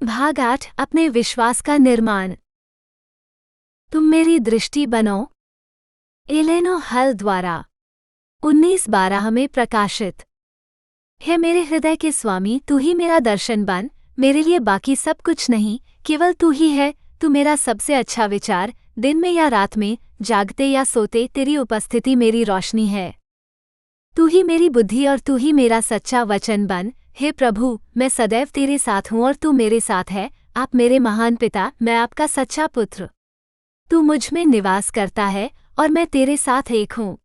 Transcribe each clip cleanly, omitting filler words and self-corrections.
भाग 8 अपने विश्वास का निर्माण। तुम मेरी दृष्टि बनो। एलेनो हल द्वारा 1912 में प्रकाशित। हे मेरे हृदय के स्वामी, तू ही मेरा दर्शन बन, मेरे लिए बाकी सब कुछ नहीं, केवल तू ही है। तू मेरा सबसे अच्छा विचार, दिन में या रात में, जागते या सोते, तेरी उपस्थिति मेरी रोशनी है। तू ही मेरी बुद्धि और तू ही मेरा सच्चा वचन बन। हे प्रभु, मैं सदैव तेरे साथ हूँ और तू मेरे साथ है। आप मेरे महान पिता, मैं आपका सच्चा पुत्र। तू मुझ में निवास करता है और मैं तेरे साथ एक हूँ।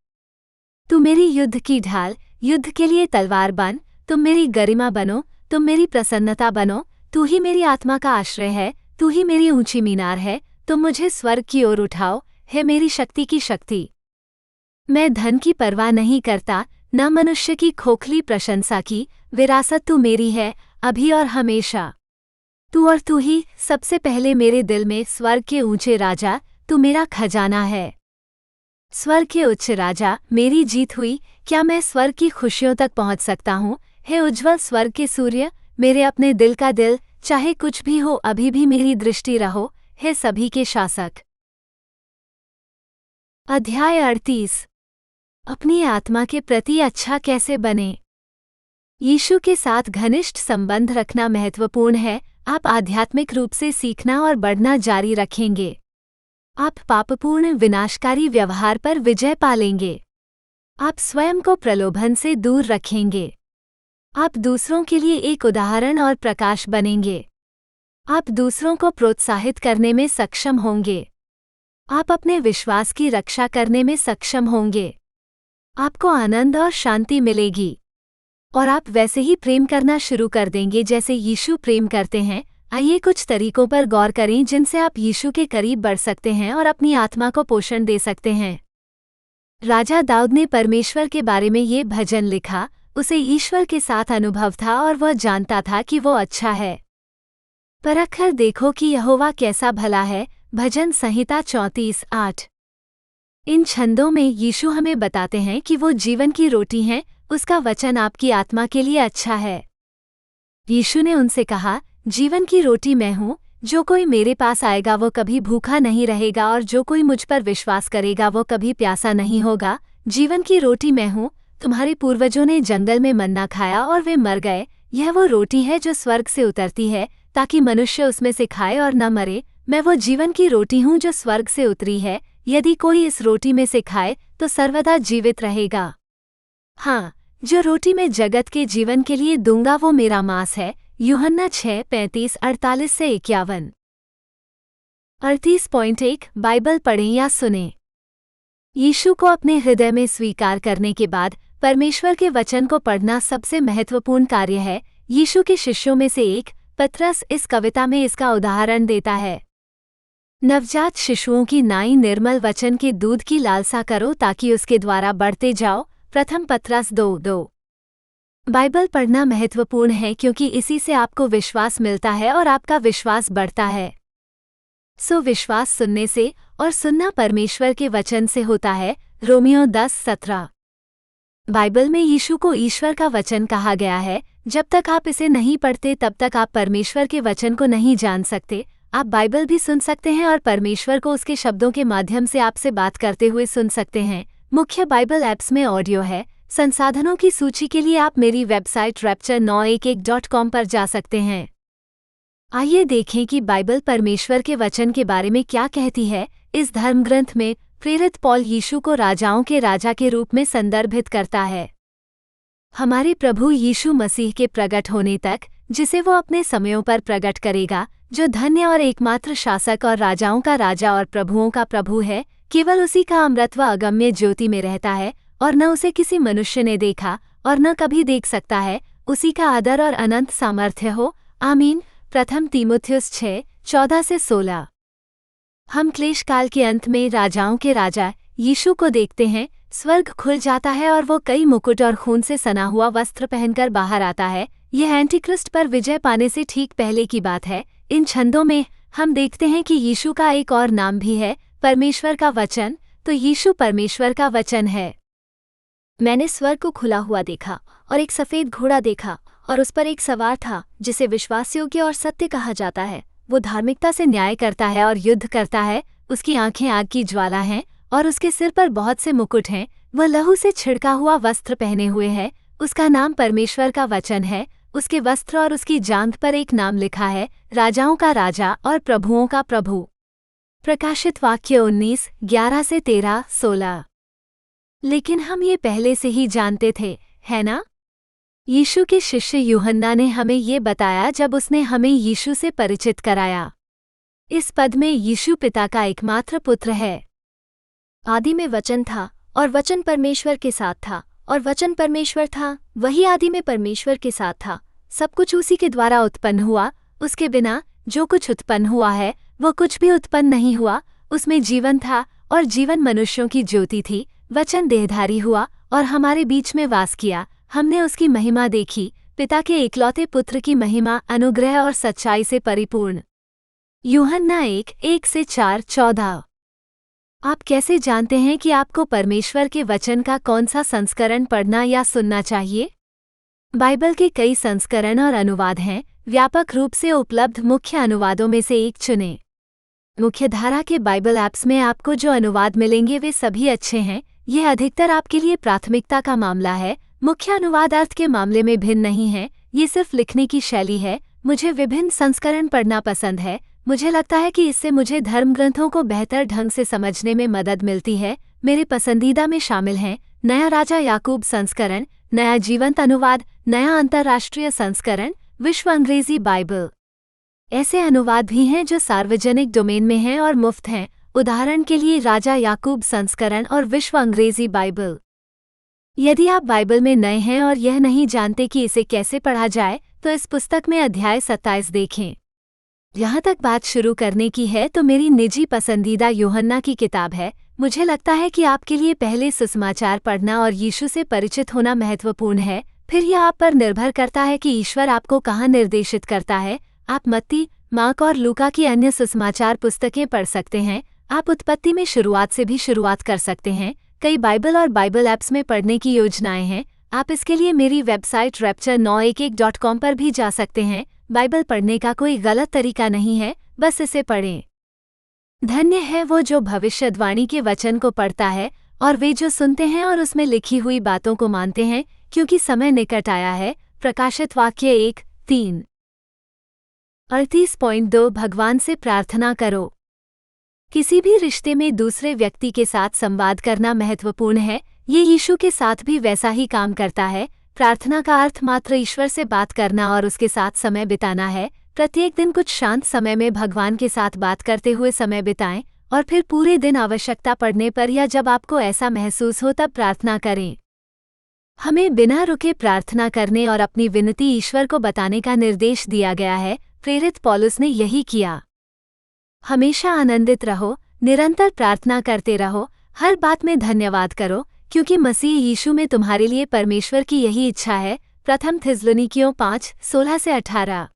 तू मेरी युद्ध की ढाल, युद्ध के लिए तलवार बन। तुम मेरी गरिमा बनो, तुम मेरी प्रसन्नता बनो। तू ही मेरी आत्मा का आश्रय है, तू ही मेरी ऊंची मीनार है। तुम मुझे स्वर्ग की ओर उठाओ, हे मेरी शक्ति की शक्ति। मैं धन की परवाह नहीं करता, न मनुष्य की खोखली प्रशंसा की। विरासत तू मेरी है, अभी और हमेशा। तू और तू ही सबसे पहले मेरे दिल में। स्वर्ग के ऊंचे राजा, तू मेरा खजाना है। स्वर्ग के उच्च राजा, मेरी जीत हुई। क्या मैं स्वर्ग की खुशियों तक पहुंच सकता हूँ? हे उज्ज्वल स्वर्ग के सूर्य, मेरे अपने दिल का दिल, चाहे कुछ भी हो अभी भी मेरी दृष्टि रहो। हे सभी के शासक। अध्याय 38। अपनी आत्मा के प्रति अच्छा कैसे बने। यीशु के साथ घनिष्ठ संबंध रखना महत्वपूर्ण है। आप आध्यात्मिक रूप से सीखना और बढ़ना जारी रखेंगे। आप पापपूर्ण विनाशकारी व्यवहार पर विजय पालेंगे। आप स्वयं को प्रलोभन से दूर रखेंगे। आप दूसरों के लिए एक उदाहरण और प्रकाश बनेंगे। आप दूसरों को प्रोत्साहित करने में सक्षम होंगे। आप अपने विश्वास की रक्षा करने में सक्षम होंगे। आपको आनंद और शांति मिलेगी और आप वैसे ही प्रेम करना शुरू कर देंगे जैसे यीशु प्रेम करते हैं। आइए कुछ तरीकों पर गौर करें जिनसे आप यीशु के करीब बढ़ सकते हैं और अपनी आत्मा को पोषण दे सकते हैं। राजा दाऊद ने परमेश्वर के बारे में ये भजन लिखा। उसे ईश्वर के साथ अनुभव था और वह जानता था कि वो अच्छा है। परखकर देखो कि यहोवा कैसा भला है। भजन संहिता 34:8। इन छंदों में यीशु हमें बताते हैं कि वो जीवन की रोटी हैं। उसका वचन आपकी आत्मा के लिए अच्छा है। यीशु ने उनसे कहा, जीवन की रोटी मैं हूँ। जो कोई मेरे पास आएगा वो कभी भूखा नहीं रहेगा और जो कोई मुझ पर विश्वास करेगा वो कभी प्यासा नहीं होगा। जीवन की रोटी मैं हूँ। तुम्हारे पूर्वजों ने जंगल में मन्ना खाया और वे मर गए। यह वो रोटी है जो स्वर्ग से उतरती है ताकि मनुष्य उसमें से खाए और न मरे। मैं वो जीवन की रोटी हूँ जो स्वर्ग से उतरी है। यदि कोई इस रोटी में से खाए तो सर्वदा जीवित रहेगा। हाँ, जो रोटी मैं जगत के जीवन के लिए दूंगा वो मेरा मांस है। यूहन्ना 6:35-48-51। 38.1 बाइबल पढ़ें या सुनें। यीशु को अपने हृदय में स्वीकार करने के बाद परमेश्वर के वचन को पढ़ना सबसे महत्वपूर्ण कार्य है। यीशु के शिष्यों में से एक पतरस इस कविता में इसका उदाहरण देता है। नवजात शिशुओं की नाई निर्मल वचन के दूध की लालसा करो ताकि उसके द्वारा बढ़ते जाओ। प्रथम पतरस 2:2। बाइबल पढ़ना महत्वपूर्ण है क्योंकि इसी से आपको विश्वास मिलता है और आपका विश्वास बढ़ता है। विश्वास सुनने से और सुनना परमेश्वर के वचन से होता है। रोमियो 10:17। बाइबल में यीशु को ईश्वर का वचन कहा गया है। जब तक आप इसे नहीं पढ़ते तब तक आप परमेश्वर के वचन को नहीं जान सकते। आप बाइबल भी सुन सकते हैं और परमेश्वर को उसके शब्दों के माध्यम से आपसे बात करते हुए सुन सकते हैं। मुख्य बाइबल ऐप्स में ऑडियो है। संसाधनों की सूची के लिए आप मेरी वेबसाइट rapture911.com पर जा सकते हैं। आइए देखें कि बाइबल परमेश्वर के वचन के बारे में क्या कहती है। इस धर्मग्रंथ में प्रेरित पौल यीशु को राजाओं के राजा के रूप में संदर्भित करता है। हमारे प्रभु यीशु मसीह के प्रकट होने तक, जिसे वो अपने समयों पर प्रकट करेगा, जो धन्य और एकमात्र शासक और राजाओं का राजा और प्रभुओं का प्रभु है, केवल उसी का अमरत्व अगम्य ज्योति में रहता है और न उसे किसी मनुष्य ने देखा और न कभी देख सकता है। उसी का आदर और अनंत सामर्थ्य हो, आमीन। प्रथम तीमुथियुस 6:14-16। हम क्लेश काल के अंत में राजाओं के राजा यीशु को देखते हैं। स्वर्ग खुल जाता है और वो कई मुकुट और खून से सना हुआ वस्त्र पहनकर बाहर आता है। यह एंटीक्रिस्ट पर विजय पाने से ठीक पहले की बात है। इन छंदों में हम देखते हैं कि यीशु का एक और नाम भी है, परमेश्वर का वचन। तो यीशु परमेश्वर का वचन है। मैंने स्वर्ग को खुला हुआ देखा और एक सफ़ेद घोड़ा देखा और उस पर एक सवार था जिसे विश्वासयोग्य और सत्य कहा जाता है। वो धार्मिकता से न्याय करता है और युद्ध करता है। उसकी आंखें आग की ज्वाला हैं और उसके सिर पर बहुत से मुकुट हैं। वह लहू से छिड़का हुआ वस्त्र पहने हुए है। उसका नाम परमेश्वर का वचन है। उसके वस्त्र और उसकी जांघ पर एक नाम लिखा है, राजाओं का राजा और प्रभुओं का प्रभु। प्रकाशित वाक्य 19:11-13-16। लेकिन हम ये पहले से ही जानते थे, है ना? यीशु के शिष्य यूहन्ना ने हमें ये बताया जब उसने हमें यीशु से परिचित कराया। इस पद में यीशु पिता का एकमात्र पुत्र है। आदि में वचन था और वचन परमेश्वर के साथ था और वचन परमेश्वर था। वही आदि में परमेश्वर के साथ था। सब कुछ उसी के द्वारा उत्पन्न हुआ। उसके बिना जो कुछ उत्पन्न हुआ है वो कुछ भी उत्पन्न नहीं हुआ। उसमें जीवन था और जीवन मनुष्यों की ज्योति थी। वचन देहधारी हुआ और हमारे बीच में वास किया। हमने उसकी महिमा देखी, पिता के एकलौते पुत्र की महिमा, अनुग्रह और सच्चाई से परिपूर्ण। यूहन्ना 1:1-4-14। आप कैसे जानते हैं कि आपको परमेश्वर के वचन का कौन सा संस्करण पढ़ना या सुनना चाहिए? बाइबल के कई संस्करण और अनुवाद हैं। व्यापक रूप से उपलब्ध मुख्य अनुवादों में से एक चुनें। मुख्यधारा के बाइबल ऐप्स में आपको जो अनुवाद मिलेंगे वे सभी अच्छे हैं। यह अधिकतर आपके लिए प्राथमिकता का मामला है। मुख्य अनुवाद अर्थ के मामले में भिन्न नहीं है, ये सिर्फ लिखने की शैली है। मुझे विभिन्न संस्करण पढ़ना पसंद है। मुझे लगता है कि इससे मुझे धर्म ग्रंथों को बेहतर ढंग से समझने में मदद मिलती है। मेरे पसंदीदा में शामिल हैं नया राजा याकूब संस्करण, नया जीवंत अनुवाद, नया अंतर्राष्ट्रीय संस्करण, विश्व अंग्रेजी बाइबल। ऐसे अनुवाद भी हैं जो सार्वजनिक डोमेन में हैं और मुफ्त हैं, उदाहरण के लिए राजा याकूब संस्करण और विश्व अंग्रेजी बाइबल। यदि आप बाइबल में नए हैं और यह नहीं जानते कि इसे कैसे पढ़ा जाए, तो इस पुस्तक में अध्याय 27 देखें। यहाँ तक बात शुरू करने की है तो मेरी निजी पसंदीदा यूहन्ना की किताब है। मुझे लगता है कि आपके लिए पहले सुसमाचार पढ़ना और यीशु से परिचित होना महत्वपूर्ण है। फिर यह आप पर निर्भर करता है कि ईश्वर आपको कहाँ निर्देशित करता है। आप मत्ती, मार्क और लूका की अन्य सुसमाचार पुस्तकें पढ़ सकते हैं। आप उत्पत्ति में शुरुआत से भी शुरुआत कर सकते हैं। कई बाइबल और बाइबल ऐप्स में पढ़ने की योजनाएं हैं। आप इसके लिए मेरी वेबसाइट rapture911.com पर भी जा सकते हैं। बाइबल पढ़ने का कोई गलत तरीका नहीं है, बस इसे पढ़ें। धन्य है वो जो भविष्यवाणी के वचन को पढ़ता है और वे जो सुनते हैं और उसमें लिखी हुई बातों को मानते हैं, क्योंकि समय निकट आया है। प्रकाशित वाक्य 1:3। 38.2 भगवान से प्रार्थना करो। किसी भी रिश्ते में दूसरे व्यक्ति के साथ संवाद करना महत्वपूर्ण है। ये यीशु के साथ भी वैसा ही काम करता है। प्रार्थना का अर्थ मात्र ईश्वर से बात करना और उसके साथ समय बिताना है। प्रत्येक दिन कुछ शांत समय में भगवान के साथ बात करते हुए समय बिताएं और फिर पूरे दिन आवश्यकता पड़ने पर या जब आपको ऐसा महसूस हो तब प्रार्थना करें। हमें बिना रुके प्रार्थना करने और अपनी विनती ईश्वर को बताने का निर्देश दिया गया है। प्रेरित पौलुस ने यही किया। हमेशा आनंदित रहो, निरंतर प्रार्थना करते रहो, हर बात में धन्यवाद करो, क्योंकि मसीह यीशु में तुम्हारे लिए परमेश्वर की यही इच्छा है। प्रथम थिस्सलुनीकियों 5:16-18।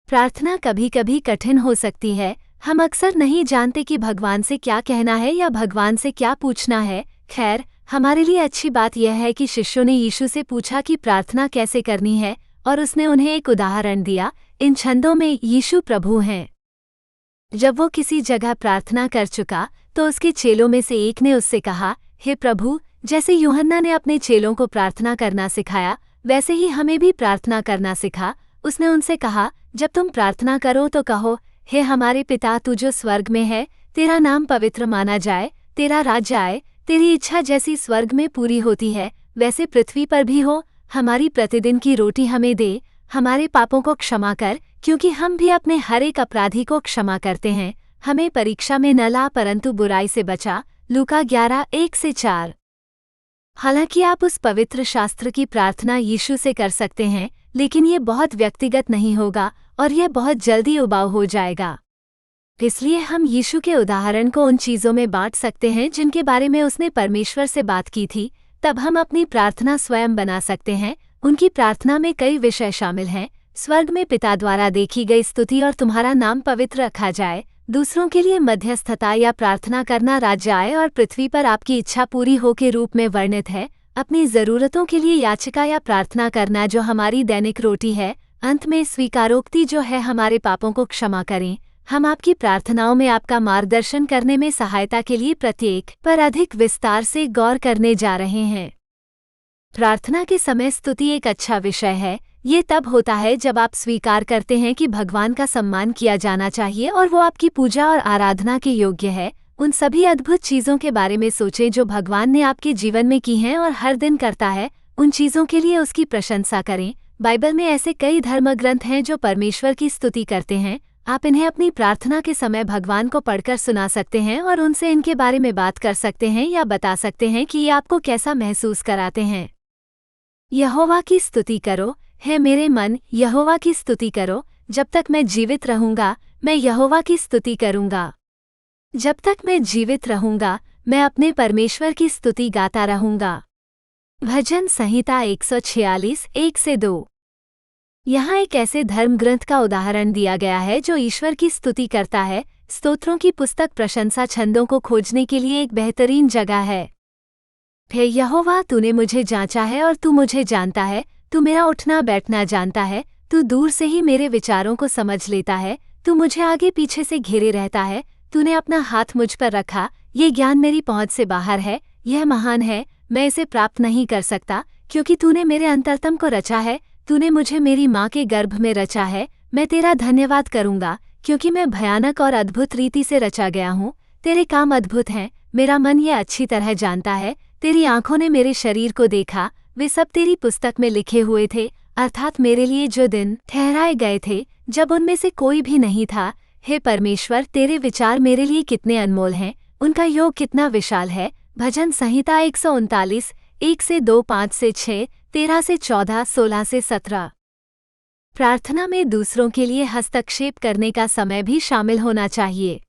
प्रार्थना कभी कभी कठिन हो सकती है। हम अक्सर नहीं जानते कि भगवान से क्या कहना है या भगवान से क्या पूछना है। खैर, हमारे लिए अच्छी बात यह है कि शिष्यों ने यीशु से पूछा कि प्रार्थना कैसे करनी है और उसने उन्हें एक उदाहरण दिया। इन छंदों में यीशु प्रभु हैं। जब वो किसी जगह प्रार्थना कर चुका तो उसके चेलों में से एक ने उससे कहा, हे प्रभु, जैसे यूहन्ना ने अपने चेलों को प्रार्थना करना सिखाया, वैसे ही हमें भी प्रार्थना करना सिखा। उसने उनसे कहा, जब तुम प्रार्थना करो तो कहो, हे हमारे पिता तू जो स्वर्ग में है, तेरा नाम पवित्र माना जाए, तेरा राज्य आए, तेरी इच्छा जैसी स्वर्ग में पूरी होती है वैसे पृथ्वी पर भी हो। हमारी प्रतिदिन की रोटी हमें दे। हमारे पापों को क्षमा कर, क्योंकि हम भी अपने हर एक अपराधी को क्षमा करते हैं। हमें परीक्षा में न ला परंतु बुराई से बचा। लूका 11:1-4। हालांकि आप उस पवित्र शास्त्र की प्रार्थना यीशु से कर सकते हैं, लेकिन ये बहुत व्यक्तिगत नहीं होगा और यह बहुत जल्दी उबाऊ हो जाएगा। इसलिए हम यीशु के उदाहरण को उन चीज़ों में बांट सकते हैं जिनके बारे में उसने परमेश्वर से बात की थी। तब हम अपनी प्रार्थना स्वयं बना सकते हैं। उनकी प्रार्थना में कई विषय शामिल हैं। स्वर्ग में पिता द्वारा देखी गई स्तुति और तुम्हारा नाम पवित्र रखा जाए। दूसरों के लिए मध्यस्थता या प्रार्थना करना, राज्य आए और पृथ्वी पर आपकी इच्छा पूरी हो के रूप में वर्णित है। अपनी ज़रूरतों के लिए याचिका या प्रार्थना करना जो हमारी दैनिक रोटी है। अंत में स्वीकारोक्ति जो है हमारे पापों को क्षमा करें। हम आपकी प्रार्थनाओं में आपका मार्गदर्शन करने में सहायता के लिए प्रत्येक पर अधिक विस्तार से गौर करने जा रहे हैं। प्रार्थना के समय स्तुति एक अच्छा विषय है। ये तब होता है जब आप स्वीकार करते हैं कि भगवान का सम्मान किया जाना चाहिए और वो आपकी पूजा और आराधना के योग्य है। उन सभी अद्भुत चीज़ों के बारे में सोचें जो भगवान ने आपके जीवन में की हैं और हर दिन करता है। उन चीज़ों के लिए उसकी प्रशंसा करें। बाइबल में ऐसे कई धर्मग्रंथ हैं जो परमेश्वर की स्तुति करते हैं। आप इन्हें अपनी प्रार्थना के समय भगवान को पढ़कर सुना सकते हैं और उनसे इनके बारे में बात कर सकते हैं या बता सकते हैं कि ये आपको कैसा महसूस कराते हैं। यहोवा की स्तुति करो, हे मेरे मन, यहोवा की स्तुति करो। जब तक मैं जीवित रहूंगा मैं यहोवा की स्तुति करूंगा। जब तक मैं जीवित रहूंगा मैं अपने परमेश्वर की स्तुति गाता रहूंगा। भजन संहिता 146 1-2। यहाँ एक ऐसे धर्म ग्रंथ का उदाहरण दिया गया है जो ईश्वर की स्तुति करता है। स्तोत्रों की पुस्तक प्रशंसा छंदों को खोजने के लिए एक बेहतरीन जगह है। हे यहोवा, तूने मुझे जांचा है और तू मुझे जानता है। तू मेरा उठना बैठना जानता है। तू दूर से ही मेरे विचारों को समझ लेता है। तू मुझे आगे पीछे से घेरे रहता है। तूने अपना हाथ मुझ पर रखा। ये ज्ञान मेरी पहुंच से बाहर है। यह महान है, मैं इसे प्राप्त नहीं कर सकता, क्योंकि तूने मेरे अंतरतम को रचा है। तूने मुझे मेरी माँ के गर्भ में रचा है। मैं तेरा धन्यवाद करूंगा, क्योंकि मैं भयानक और अद्भुत रीति से रचा गया हूँ। तेरे काम अद्भुत हैं। मेरा मन ये अच्छी तरह जानता है। तेरी आंखों ने मेरे शरीर को देखा। वे सब तेरी पुस्तक में लिखे हुए थे, अर्थात मेरे लिए जो दिन ठहराए गए थे, जब उनमें से कोई भी नहीं था। हे परमेश्वर, तेरे विचार मेरे लिए कितने अनमोल हैं, उनका योग कितना विशाल है। भजन संहिता 139 1-2 5-6 13-14 16-17। प्रार्थना में दूसरों के लिए हस्तक्षेप करने का समय भी शामिल होना चाहिए।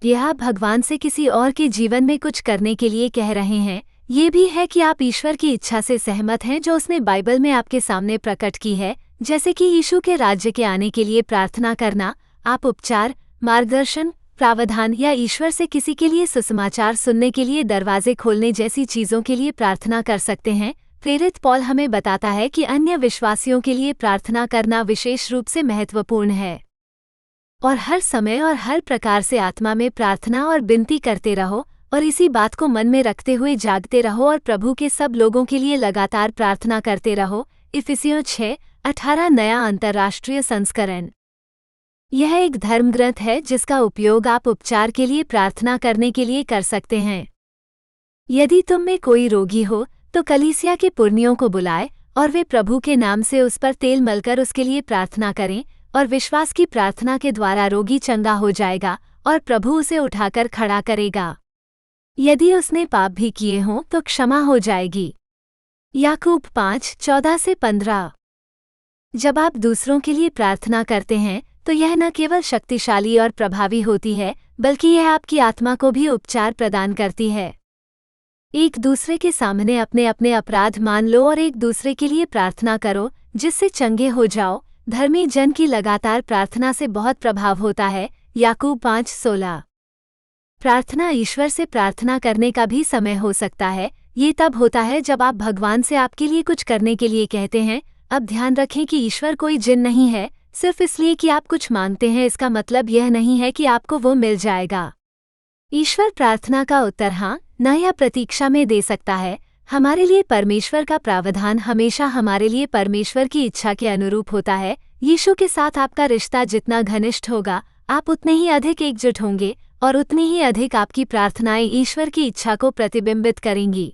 यह भगवान से किसी और के जीवन में कुछ करने के लिए कह रहे हैं। ये भी है कि आप ईश्वर की इच्छा से सहमत हैं जो उसने बाइबल में आपके सामने प्रकट की है, जैसे कि यीशु के राज्य के आने के लिए प्रार्थना करना। आप उपचार, मार्गदर्शन, प्रावधान या ईश्वर से किसी के लिए सुसमाचार सुनने के लिए दरवाजे खोलने जैसी चीज़ों के लिए प्रार्थना कर सकते हैं। प्रेरित पौल हमें बताता है कि अन्य विश्वासियों के लिए प्रार्थना करना विशेष रूप से महत्वपूर्ण है। और हर समय और हर प्रकार से आत्मा में प्रार्थना और विनती करते रहो और इसी बात को मन में रखते हुए जागते रहो और प्रभु के सब लोगों के लिए लगातार प्रार्थना करते रहो। इफिसियों 6:18 नया अंतर्राष्ट्रीय संस्करण। यह एक धर्मग्रंथ है जिसका उपयोग आप उपचार के लिए प्रार्थना करने के लिए कर सकते हैं। यदि तुम में कोई रोगी हो तो कलीसिया के पुरनियों को बुलाए और वे प्रभु के नाम से उस पर तेल मलकर उसके लिए प्रार्थना करें, और विश्वास की प्रार्थना के द्वारा रोगी चंगा हो जाएगा और प्रभु उसे उठाकर खड़ा करेगा। यदि उसने पाप भी किए हों तो क्षमा हो जाएगी। याकूब 5:14-15। जब आप दूसरों के लिए प्रार्थना करते हैं तो यह न केवल शक्तिशाली और प्रभावी होती है, बल्कि यह आपकी आत्मा को भी उपचार प्रदान करती है। एक दूसरे के सामने अपने अपने अपराध मान लो और एक दूसरे के लिए प्रार्थना करो जिससे चंगे हो जाओ। धर्मी जन की लगातार प्रार्थना से बहुत प्रभाव होता है। याकूब 5:16। प्रार्थना ईश्वर से प्रार्थना करने का भी समय हो सकता है। ये तब होता है जब आप भगवान से आपके लिए कुछ करने के लिए कहते हैं। अब ध्यान रखें कि ईश्वर कोई जिन नहीं है। सिर्फ इसलिए कि आप कुछ मांगते हैं इसका मतलब यह नहीं है कि आपको वो मिल जाएगा। ईश्वर प्रार्थना का उत्तर हाँ, न या प्रतीक्षा में दे सकता है। हमारे लिए परमेश्वर का प्रावधान हमेशा हमारे लिए परमेश्वर की इच्छा के अनुरूप होता है। यीशु के साथ आपका रिश्ता जितना घनिष्ठ होगा, आप उतने ही अधिक एकजुट होंगे और उतनी ही अधिक आपकी प्रार्थनाएं ईश्वर की इच्छा को प्रतिबिंबित करेंगी।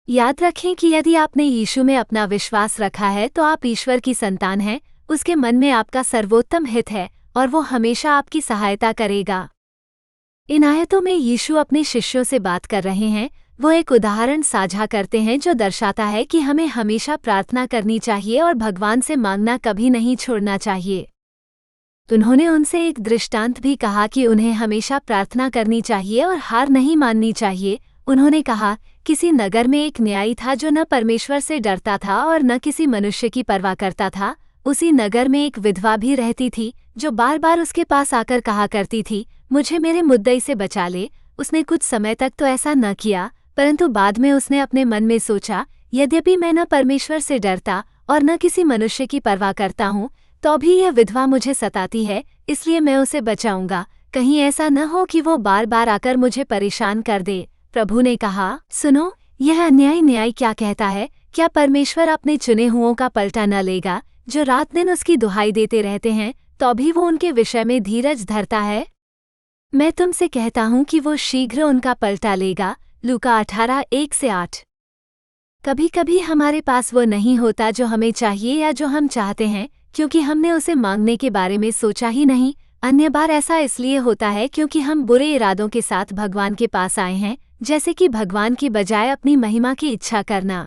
याद रखें कि यदि आपने यीशु में अपना विश्वास रखा है तो आप ईश्वर की संतान हैं। उसके मन में आपका सर्वोत्तम हित है और वो हमेशा आपकी सहायता करेगा। इन आयतों में यीशु अपने शिष्यों से बात कर रहे हैं। वो एक उदाहरण साझा करते हैं जो दर्शाता है कि हमें हमेशा प्रार्थना करनी चाहिए और भगवान से मांगना कभी नहीं छोड़ना चाहिए। उन्होंने उनसे एक दृष्टांत भी कहा कि उन्हें हमेशा प्रार्थना करनी चाहिए और हार नहीं माननी चाहिए। उन्होंने कहा, किसी नगर में एक न्यायी था जो न परमेश्वर से डरता था और न किसी मनुष्य की परवाह करता था। उसी नगर में एक विधवा भी रहती थी जो बार बार उसके पास आकर कहा करती थी, मुझे मेरे मुद्दई से बचा ले। उसने कुछ समय तक तो ऐसा न किया, परंतु बाद में उसने अपने मन में सोचा, यद्यपि मैं न परमेश्वर से डरता और न किसी मनुष्य की परवाह करता हूँ, तो भी यह विधवा मुझे सताती है, इसलिए मैं उसे बचाऊंगा। कहीं ऐसा न हो कि वो बार बार आकर मुझे परेशान कर दे। प्रभु ने कहा, सुनो, यह अन्यायी न्याय क्या कहता है? क्या परमेश्वर अपने चुने हुओं का पलटा न लेगा, जो रात दिन उसकी दुहाई देते रहते हैं, तो भी वो उनके विषय में धीरज धरता है? मैं तुमसे कहता हूँ कि वो शीघ्र उनका पलटा लेगा। लूका 18:1-8। कभी कभी हमारे पास वो नहीं होता जो हमें चाहिए या जो हम चाहते हैं, क्योंकि हमने उसे मांगने के बारे में सोचा ही नहीं। अन्य बार ऐसा इसलिए होता है क्योंकि हम बुरे इरादों के साथ भगवान के पास आए हैं, जैसे कि भगवान की बजाय अपनी महिमा की इच्छा करना।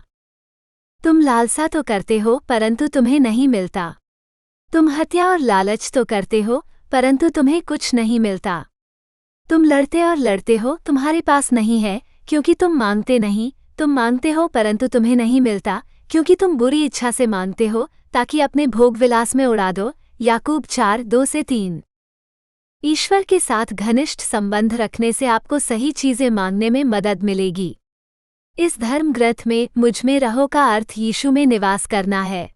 तुम लालसा तो करते हो परंतु तुम्हें नहीं मिलता। तुम हत्या और लालच तो करते हो परंतु तुम्हें कुछ नहीं मिलता। तुम लड़ते और लड़ते हो, तुम्हारे पास नहीं है क्योंकि तुम मांगते नहीं। तुम मांगते हो परंतु तुम्हें नहीं मिलता क्योंकि तुम बुरी इच्छा से मांगते हो, ताकि अपने भोग विलास में उड़ा दो। याकूब 4:2-3। ईश्वर के साथ घनिष्ठ संबंध रखने से आपको सही चीजें मांगने में मदद मिलेगी। इस धर्म ग्रंथ में मुझ में रहो का अर्थ यीशु में निवास करना है।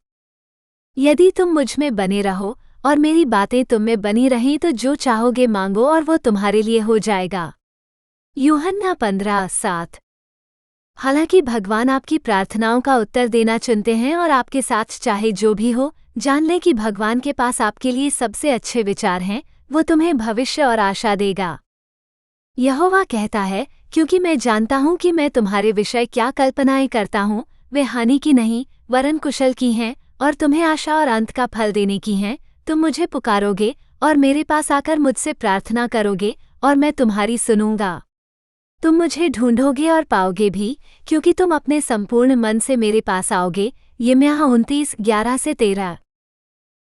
यदि तुम मुझ में बने रहो और मेरी बातें तुम में बनी रहें तो जो चाहोगे मांगो और वो तुम्हारे लिए हो जाएगा। यूहन्ना 15:7। हालांकि भगवान आपकी प्रार्थनाओं का उत्तर देना चुनते हैं और आपके साथ चाहे जो भी हो, जान लें कि भगवान के पास आपके लिए सबसे अच्छे विचार हैं। वो तुम्हें भविष्य और आशा देगा। यहोवा कहता है, क्योंकि मैं जानता हूँ कि मैं तुम्हारे विषय क्या कल्पनाएं करता हूँ, वे हानि की नहीं वरन कुशल की हैं, और तुम्हें आशा और अंत का फल देने की हैं। तुम मुझे पुकारोगे और मेरे पास आकर मुझसे प्रार्थना करोगे और मैं तुम्हारी सुनूंगा। तुम मुझे ढूंढोगे और पाओगे भी, क्योंकि तुम अपने संपूर्ण मन से मेरे पास आओगे। यिर्मयाह 29:11-13।